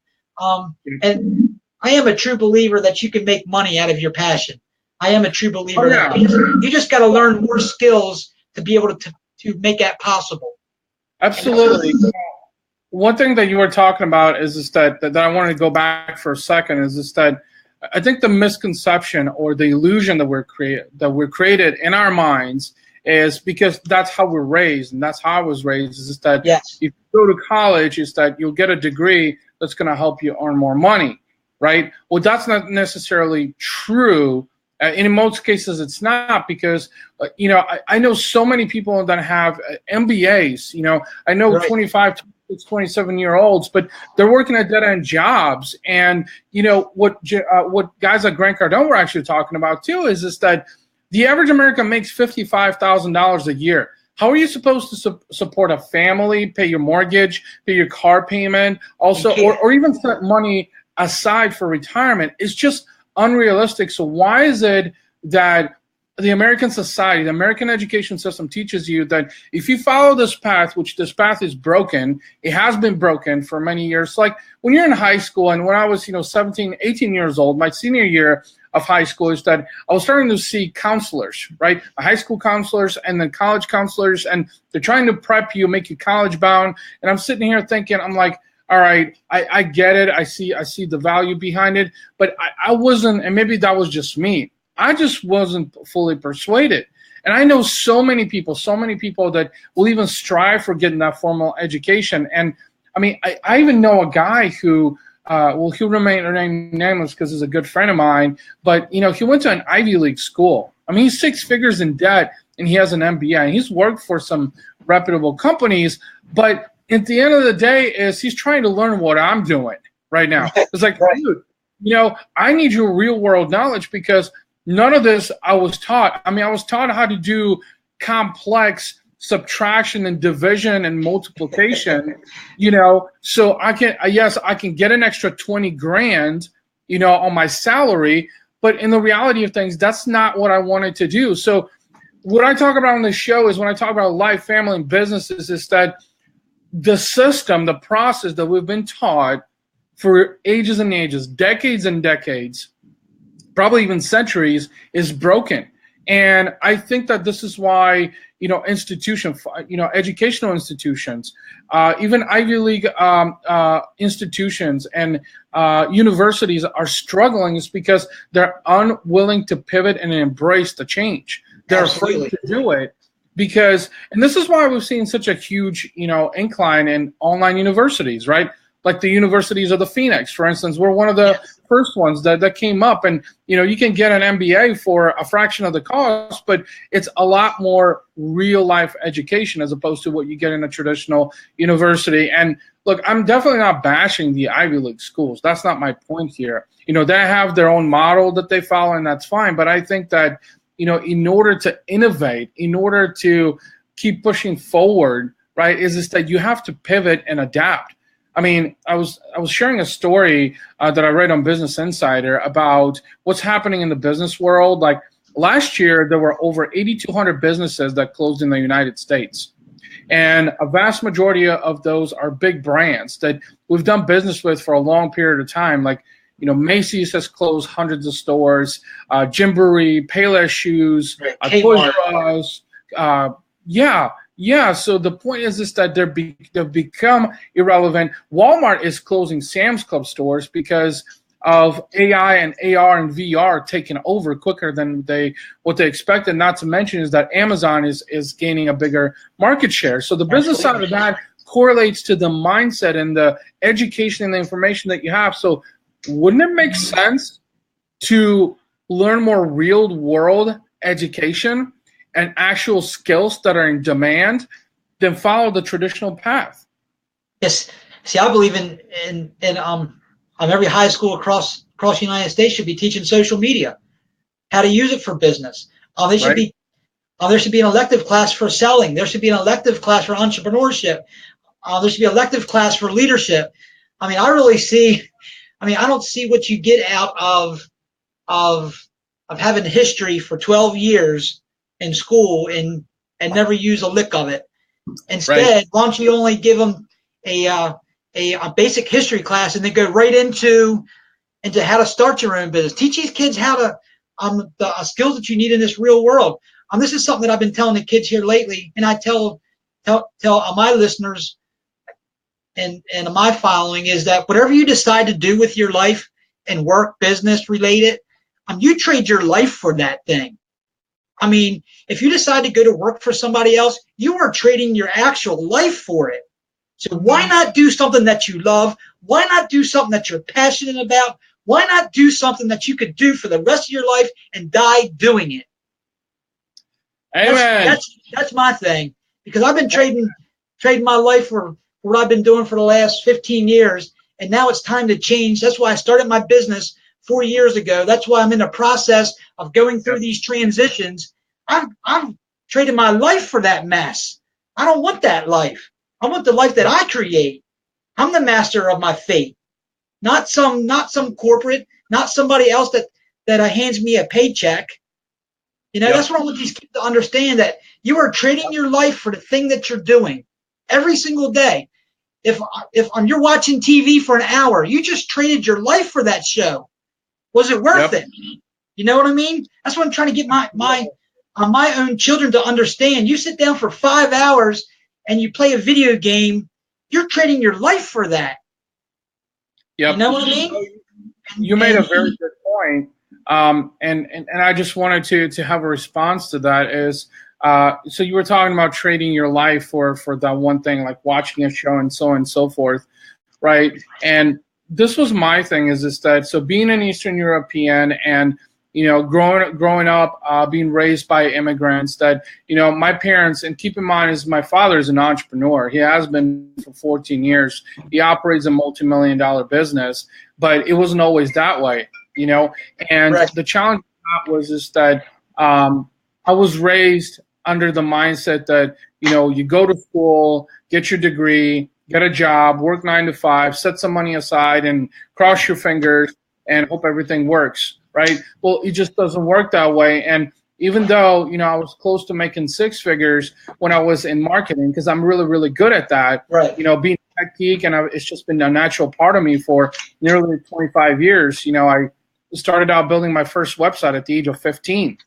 And I am a true believer that you can make money out of your passion. I am a true believer that you just got to learn more skills to be able to make that possible.
Absolutely. One thing that you were talking about is that I wanted to go back for a second is that I think the misconception or the illusion that we're created in our minds is because that's how we're raised, and that's how I was raised, is that if you go to college, is that you'll get a degree that's going to help you earn more money, right? Well, that's not necessarily true. In most cases, it's not, because, I know so many people that have MBAs. I know 25, 26, 27-year-olds, but they're working at dead-end jobs. And, what guys like Grant Cardone were actually talking about, too, is that the average American makes $55,000 a year. How are you supposed to support a family, pay your mortgage, pay your car payment, also, or even set money aside for retirement? It's just unrealistic. So why is it that the American society, the American education system teaches you that if you follow this path, which this path is broken, it has been broken for many years. Like when you're in high school, and when I was, 17, 18 years old, my senior year of high school, is that I was starting to see counselors, right? High school counselors and then college counselors, and they're trying to prep you, make you college bound. And I'm sitting here thinking, I'm like, all right, I get it. I see the value behind it, but I wasn't, and maybe that was just me. I just wasn't fully persuaded. And I know so many people that will even strive for getting that formal education. And I mean, I even know a guy who, he'll remain nameless because he's a good friend of mine, but he went to an Ivy League school. I mean, he's 6 figures in debt and he has an MBA, and he's worked for some reputable companies, but at the end of the day is he's trying to learn what I'm doing right now. It's like, dude, I need your real world knowledge, because none of this I was taught. I mean, I was taught how to do complex subtraction and division and multiplication, so I can get an extra 20 grand, on my salary. But in the reality of things, that's not what I wanted to do. So what I talk about on this show is, when I talk about life, family, and businesses, is that the system, the process that we've been taught for ages and ages, decades and decades, probably even centuries, is broken. And I think that this is why, educational institutions, even Ivy League institutions and universities are struggling, is because they're unwilling to pivot and embrace the change. They're
Absolutely.
afraid to do it because, and this is why we've seen such a huge, incline in online universities, right? Like the universities of the Phoenix, for instance, were one of the first ones that came up. And, you can get an MBA for a fraction of the cost, but it's a lot more real life education as opposed to what you get in a traditional university. And look, I'm definitely not bashing the Ivy League schools. That's not my point here. They have their own model that they follow, and that's fine. But I think that, in order to innovate, in order to keep pushing forward, right, is that you have to pivot and adapt. I mean, I was sharing a story that I read on Business Insider about what's happening in the business world. Like last year, there were over 8,200 businesses that closed in the United States. And a vast majority of those are big brands that we've done business with for a long period of time. Like, Macy's has closed hundreds of stores, Gymboree, Payless Shoes, Toys R Us. Yeah, so the point is that they've become irrelevant. Walmart is closing Sam's Club stores because of AI and AR and VR taking over quicker than what they expected. Not to mention is that Amazon is gaining a bigger market share. So the business side of that correlates to the mindset and the education and the information that you have. So wouldn't it make sense to learn more real world education and actual skills that are in demand, then follow the traditional path?
Yes. See, I believe in every high school across the United States should be teaching social media, how to use it for business. There should be an elective class for selling. There should be an elective class for entrepreneurship. There should be an elective class for leadership. I mean, I don't see what you get out of having history for 12 years in school and never use a lick of it. Instead, why don't you only give them a basic history class and then go right into how to start your own business. Teach these kids how to the skills that you need in this real world. This is something that I've been telling the kids here lately, and I tell my listeners and my following is that whatever you decide to do with your life and work, business related, you trade your life for that thing. I mean, if you decide to go to work for somebody else, you are trading your actual life for it. So why not do something that you love? Why not do something that you're passionate about? Why not do something that you could do for the rest of your life and die doing it?
Amen.
That's my thing, because I've been trading my life for what I've been doing for the last 15 years, and now it's time to change. That's why I started my business 4 years ago. That's why I'm in the process of going through these transitions. I'm trading my life for that mess. I don't want that life. I want the life that I create. I'm the master of my fate, not some corporate, not somebody else that hands me a paycheck. That's what I want these kids to understand, that you are trading your life for the thing that you're doing every single day. If you're watching TV for an hour, you just traded your life for that show. Was it worth it? You know what I mean? That's what I'm trying to get my own children to understand. You sit down for 5 hours and you play a video game, you're trading your life for that.
Yep.
You know what I mean?
You made a very good point. And I just wanted to have a response to that is, so you were talking about trading your life for that one thing, like watching a show and so on and so forth, right? And this was my thing is that, so being an Eastern European and, growing up, being raised by immigrants, that, my parents, and keep in mind is my father is an entrepreneur. He has been for 14 years. He operates a multi-million-dollar business, but it wasn't always that way, and the challenge was that I was raised under the mindset that, you go to school, get your degree, get a job, work 9 to 5, set some money aside and cross your fingers and hope everything works. Right. Well, it just doesn't work that way. And even though, I was close to making 6 figures when I was in marketing, because I'm really, really good at that,
right.
Being tech geek, and it's just been a natural part of me for nearly 25 years. I started out building my first website at the age of 15.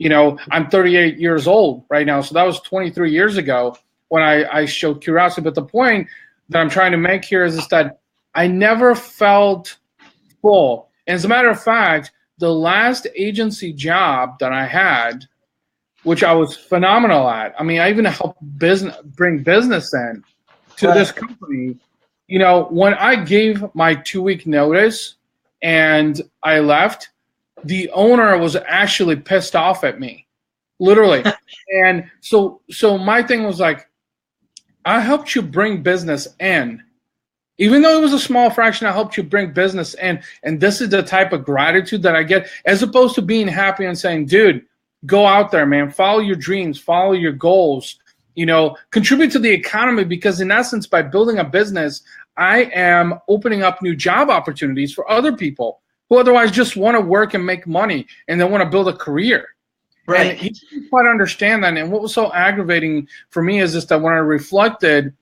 I'm 38 years old right now, so that was 23 years ago when I showed curiosity. But the point that I'm trying to make here is that I never felt full. And as a matter of fact, the last agency job that I had, which I was phenomenal at, I even helped bring business in to this company. When I gave my 2-week notice and I left, the owner was actually pissed off at me, literally. And so my thing was like, I helped you bring business in. Even though it was a small fraction, I helped you bring business in. And this is the type of gratitude that I get, as opposed to being happy and saying, dude, go out there, man, follow your dreams, follow your goals, contribute to the economy, because in essence, by building a business, I am opening up new job opportunities for other people who otherwise just want to work and make money and they want to build a career. Right. And he didn't quite understand that. And what was so aggravating for me is just that when I reflected,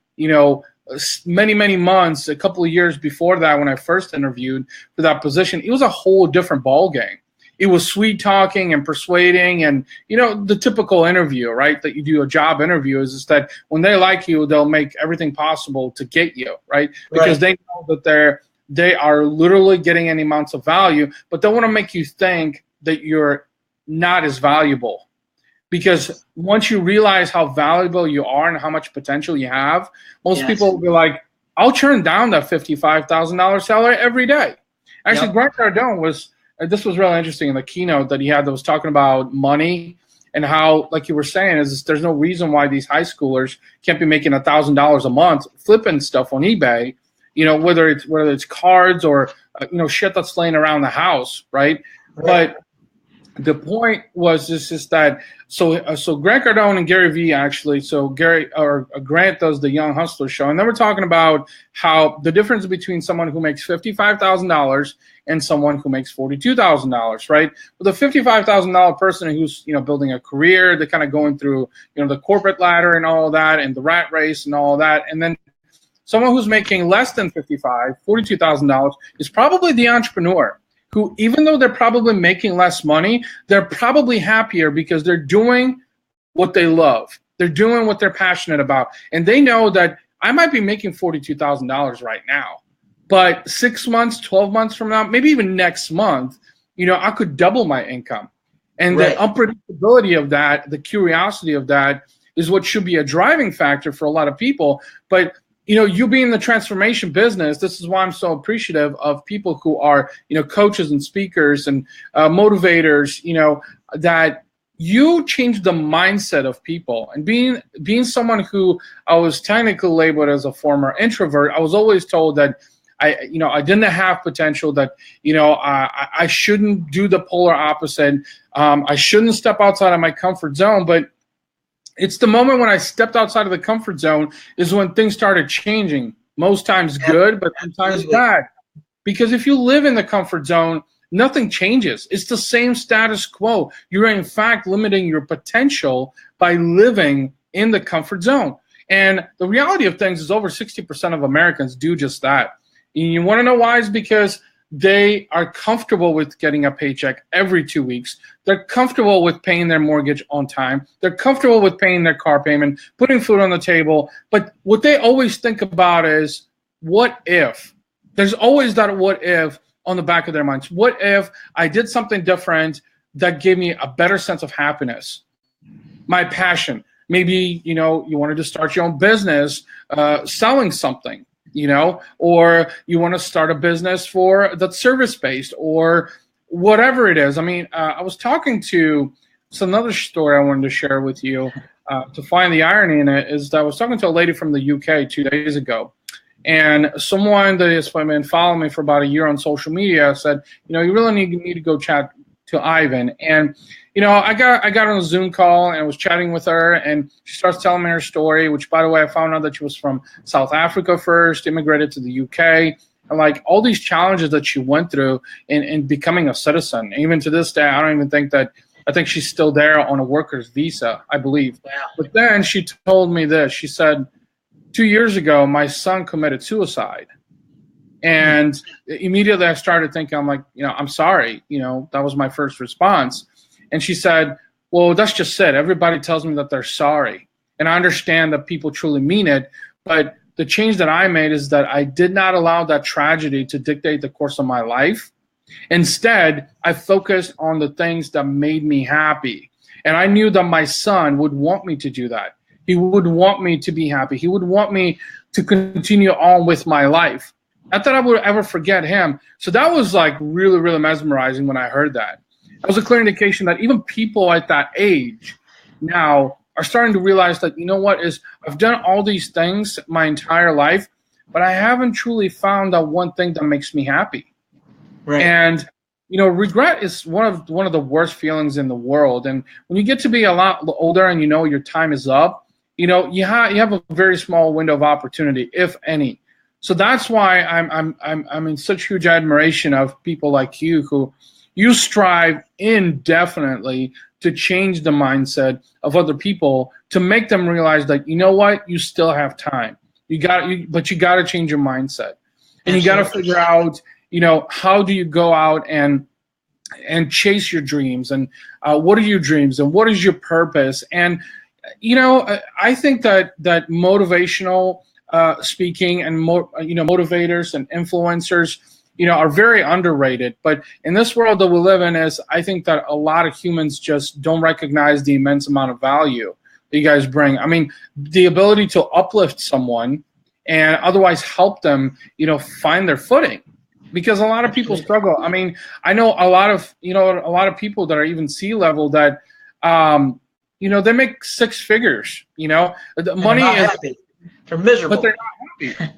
many, many months, a couple of years before that, when I first interviewed for that position, it was a whole different ballgame. It was sweet talking and persuading and, the typical interview, right, that you do a job interview is that when they like you, they'll make everything possible to get you, right? Because they know that they are literally getting any amounts of value, but they want to make you think that you're not as valuable. Because once you realize how valuable you are and how much potential you have, most people will be like, I'll turn down that $55,000 salary every day. Actually, Grant Cardone this was really interesting in the keynote that he had that was talking about money and how, like you were saying, is there's no reason why these high schoolers can't be making $1,000 a month flipping stuff on eBay, whether it's cards or, shit that's laying around the house, right? But the point was just that so Grant Cardone and Gary Vee actually, so Grant does the Young Hustler show, and then we're talking about how the difference between someone who makes $55,000 and someone who makes $42,000, right? With a $55,000 person who's building a career, they're kind of going through the corporate ladder and all that, and the rat race and all that, and then someone who's making less than $42,000 is probably the entrepreneur, who, even though they're probably making less money, they're probably happier because they're doing what they love. They're doing what they're passionate about. And they know that I might be making $42,000 right now, but 6 months, 12 months from now, maybe even next month, I could double my income. And the unpredictability of that, the curiosity of that is what should be a driving factor for a lot of people. But you being in the transformation business, this is why I'm so appreciative of people who are, coaches and speakers and motivators, that you change the mindset of people. And being someone who I was technically labeled as a former introvert, I was always told that I didn't have potential, that, I shouldn't do the polar opposite. I shouldn't step outside of my comfort zone. But it's the moment when I stepped outside of the comfort zone is when things started changing. Most times good, but sometimes bad. Because if you live in the comfort zone, nothing changes. It's the same status quo. You're in fact limiting your potential by living in the comfort zone. And the reality of things is over 60% of Americans do just that. And you want to know why? It's because they are comfortable with getting a paycheck every 2 weeks. They're comfortable with paying their mortgage on time. They're comfortable with paying their car payment, putting food on the table. But what they always think about is, what if? There's always that what if on the back of their minds. What if I did something different that gave me a better sense of happiness? My passion. Maybe, you wanted to start your own business selling something. Or you want to start a business that's service-based or whatever it is. I was talking to, it's another story I wanted to share with you to find the irony in it, is that I was talking to a lady from the UK 2 days ago. And someone that has been following me for about a year on social media said, you really need to go chat to Ivan. And I got on a Zoom call and I was chatting with her, and she starts telling me her story, which, by the way, I found out that she was from South Africa first, immigrated to the UK, and like all these challenges that she went through in becoming a citizen. And even to this day, I don't even think that, I think she's still there on a worker's visa, I believe. Wow. But then she told me this. She said, 2 years ago, my son committed suicide. And immediately I started thinking, I'm like, I'm sorry. That was my first response. And she said, well, that's just it. Everybody tells me that they're sorry. And I understand that people truly mean it. But the change that I made is that I did not allow that tragedy to dictate the course of my life. Instead, I focused on the things that made me happy. And I knew that my son would want me to do that. He would want me to be happy. He would want me to continue on with my life. Not that I would ever forget him. So that was like really, really mesmerizing when I heard that. That was a clear indication that even people at that age now are starting to realize that, I've done all these things my entire life, but I haven't truly found that one thing that makes me happy.
Right.
And, regret is one of the worst feelings in the world. And when you get to be a lot older and your time is up, you have a very small window of opportunity, if any. So that's why I'm in such huge admiration of people like you who you strive indefinitely to change the mindset of other people to make them realize that you still have time. But you got to change your mindset, and you got to figure out how do you go out and chase your dreams, and what are your dreams, and what is your purpose. And I think that motivational speaking and motivators and influencers are very underrated. But in this world that we live in, I think that a lot of humans just don't recognize the immense amount of value that you guys bring. I mean, the ability to uplift someone and otherwise help them find their footing, because a lot of people struggle. I mean, I know a lot of people that are even C-level that they make six figures. The money is
happy. They're miserable,
but they're not happy.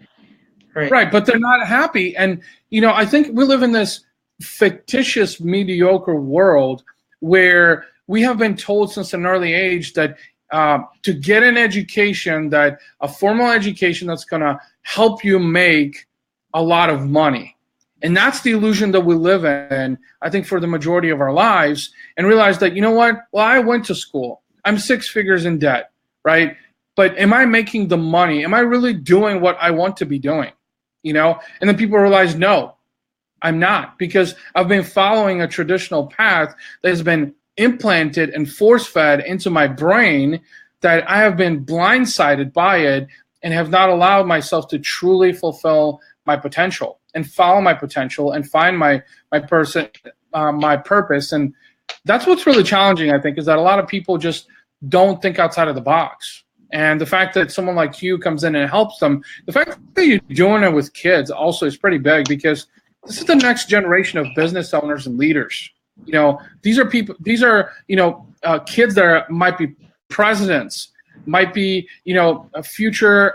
Right,
but they're not happy. And I think we live in this fictitious, mediocre world where we have been told since an early age that to get an education, that a formal education that's going to help you make a lot of money. And that's the illusion that we live in, I think, for the majority of our lives, and realize that, well, I went to school. I'm 6 figures in debt, right? But am I making the money? Am I really doing what I want to be doing? And then people realize, no, I'm not, because I've been following a traditional path that has been implanted and force-fed into my brain, that I have been blindsided by it and have not allowed myself to truly fulfill my potential and follow my potential and find my purpose. And that's what's really challenging, I think, is that a lot of people just don't think outside of the box. And the fact that someone like you comes in and helps them, the fact that you're doing it with kids also is pretty big, because this is the next generation of business owners and leaders. These are people, kids that might be presidents, might be, future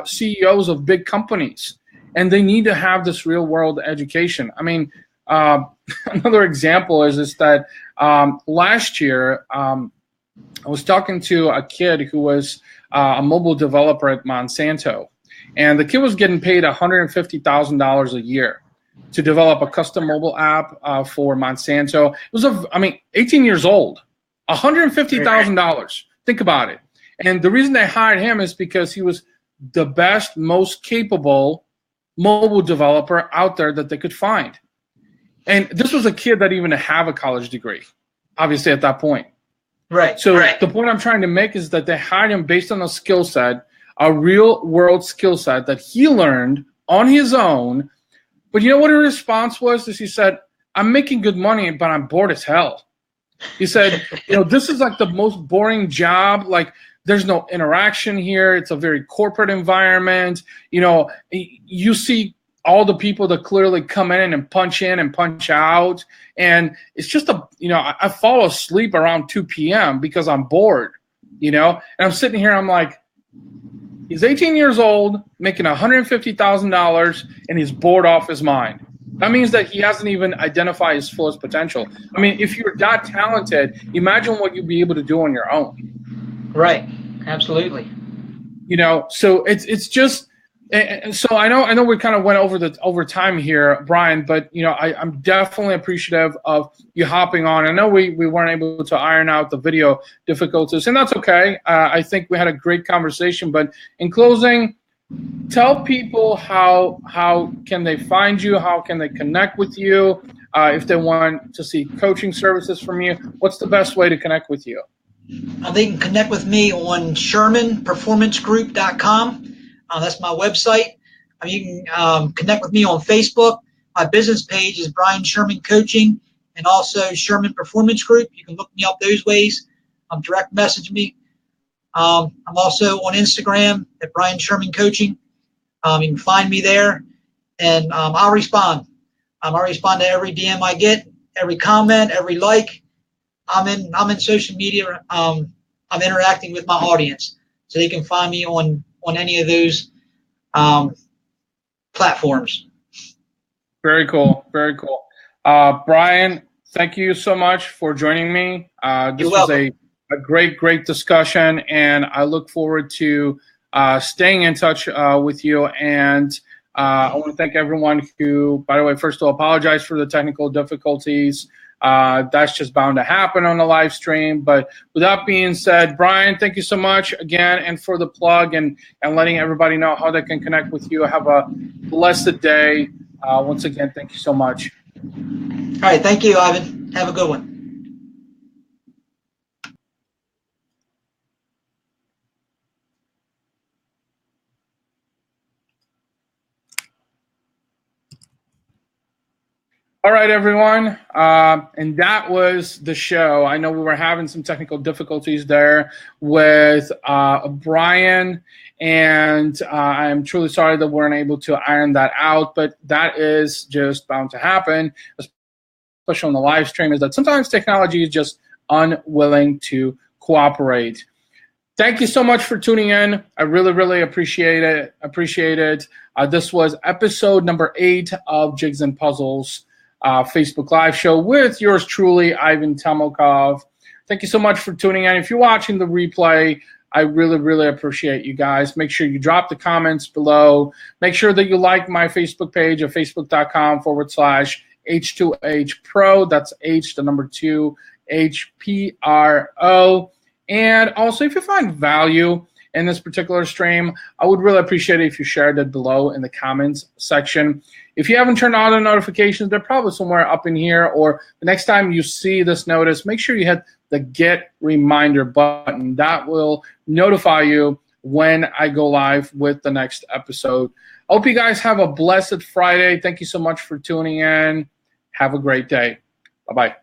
CEOs of big companies, and they need to have this real world education. I mean, another example is that last year, I was talking to a kid who was a mobile developer at Monsanto, and the kid was getting paid $150,000 a year to develop a custom mobile app for Monsanto. It was 18 years old, $150,000. Think about it. And the reason they hired him is because he was the best, most capable mobile developer out there that they could find. And this was a kid that didn't even have a college degree, obviously, at that point.
Right.
So the point I'm trying to make is that they hired him based on a skill set, a real world skill set that he learned on his own. But you know what his response was? He said, I'm making good money, but I'm bored as hell. He said, this is like the most boring job. Like, there's no interaction here. It's a very corporate environment. You see all the people that clearly come in and punch out. And it's just I fall asleep around 2 p.m. because I'm bored, and I'm sitting here, I'm like, he's 18 years old, making $150,000, and he's bored off his mind. That means that he hasn't even identified his fullest potential. I mean, if you're that talented, imagine what you'd be able to do on your own.
Right. Absolutely.
So it's just, And so I know we kind of went over time here, Brian, but I'm definitely appreciative of you hopping on. I know we weren't able to iron out the video difficulties, and that's okay. I think we had a great conversation. But in closing, tell people how can they find you, how can they connect with you, if they want to see coaching services from you. What's the best way to connect with you?
They can connect with me on ShermanPerformanceGroup.com. That's my website. You can connect with me on Facebook. My business page is Brian Sherman Coaching and also Sherman Performance Group. You can look me up those ways. Direct message me. I'm also on Instagram at Brian Sherman Coaching. You can find me there, and I'll respond. I'll respond to every DM I get, every comment, every like. I'm in social media. I'm interacting with my audience, so they can find me on any of those platforms.
Very cool. Very cool. Brian, thank you so much for joining me. This was a great discussion, and I look forward to staying in touch with you. And I want to thank everyone who, by the way, first of all, apologize for the technical difficulties. That's just bound to happen on the live stream. But with that being said, Brian, thank you so much again, and for the plug and letting everybody know how they can connect with you. Have a blessed day. Once again, thank you so much.
All right. Thank you, Ivan. Have a good one.
All right, everyone. And that was the show. I know we were having some technical difficulties there with Brian, and I'm truly sorry that we weren't able to iron that out, but that is just bound to happen, especially on the live stream, is that sometimes technology is just unwilling to cooperate. Thank you so much for tuning in. I really appreciate it. This was episode number 8 of Jigs and Puzzles Facebook Live show with yours truly, Ivan Tamokov. Thank you so much for tuning in. If you're watching the replay, I really appreciate you guys. Make sure you drop the comments below. Make sure that you like my Facebook page at facebook.com/H2H Pro. That's H, the number 2, HPRO. And also, if you find value in this particular stream, I would really appreciate it if you shared it below in the comments section. If you haven't turned on the notifications, they're probably somewhere up in here, or the next time you see this notice, make sure you hit the Get Reminder button. That will notify you when I go live with the next episode. I hope you guys have a blessed Friday. Thank you so much for tuning in. Have a great day. Bye-bye.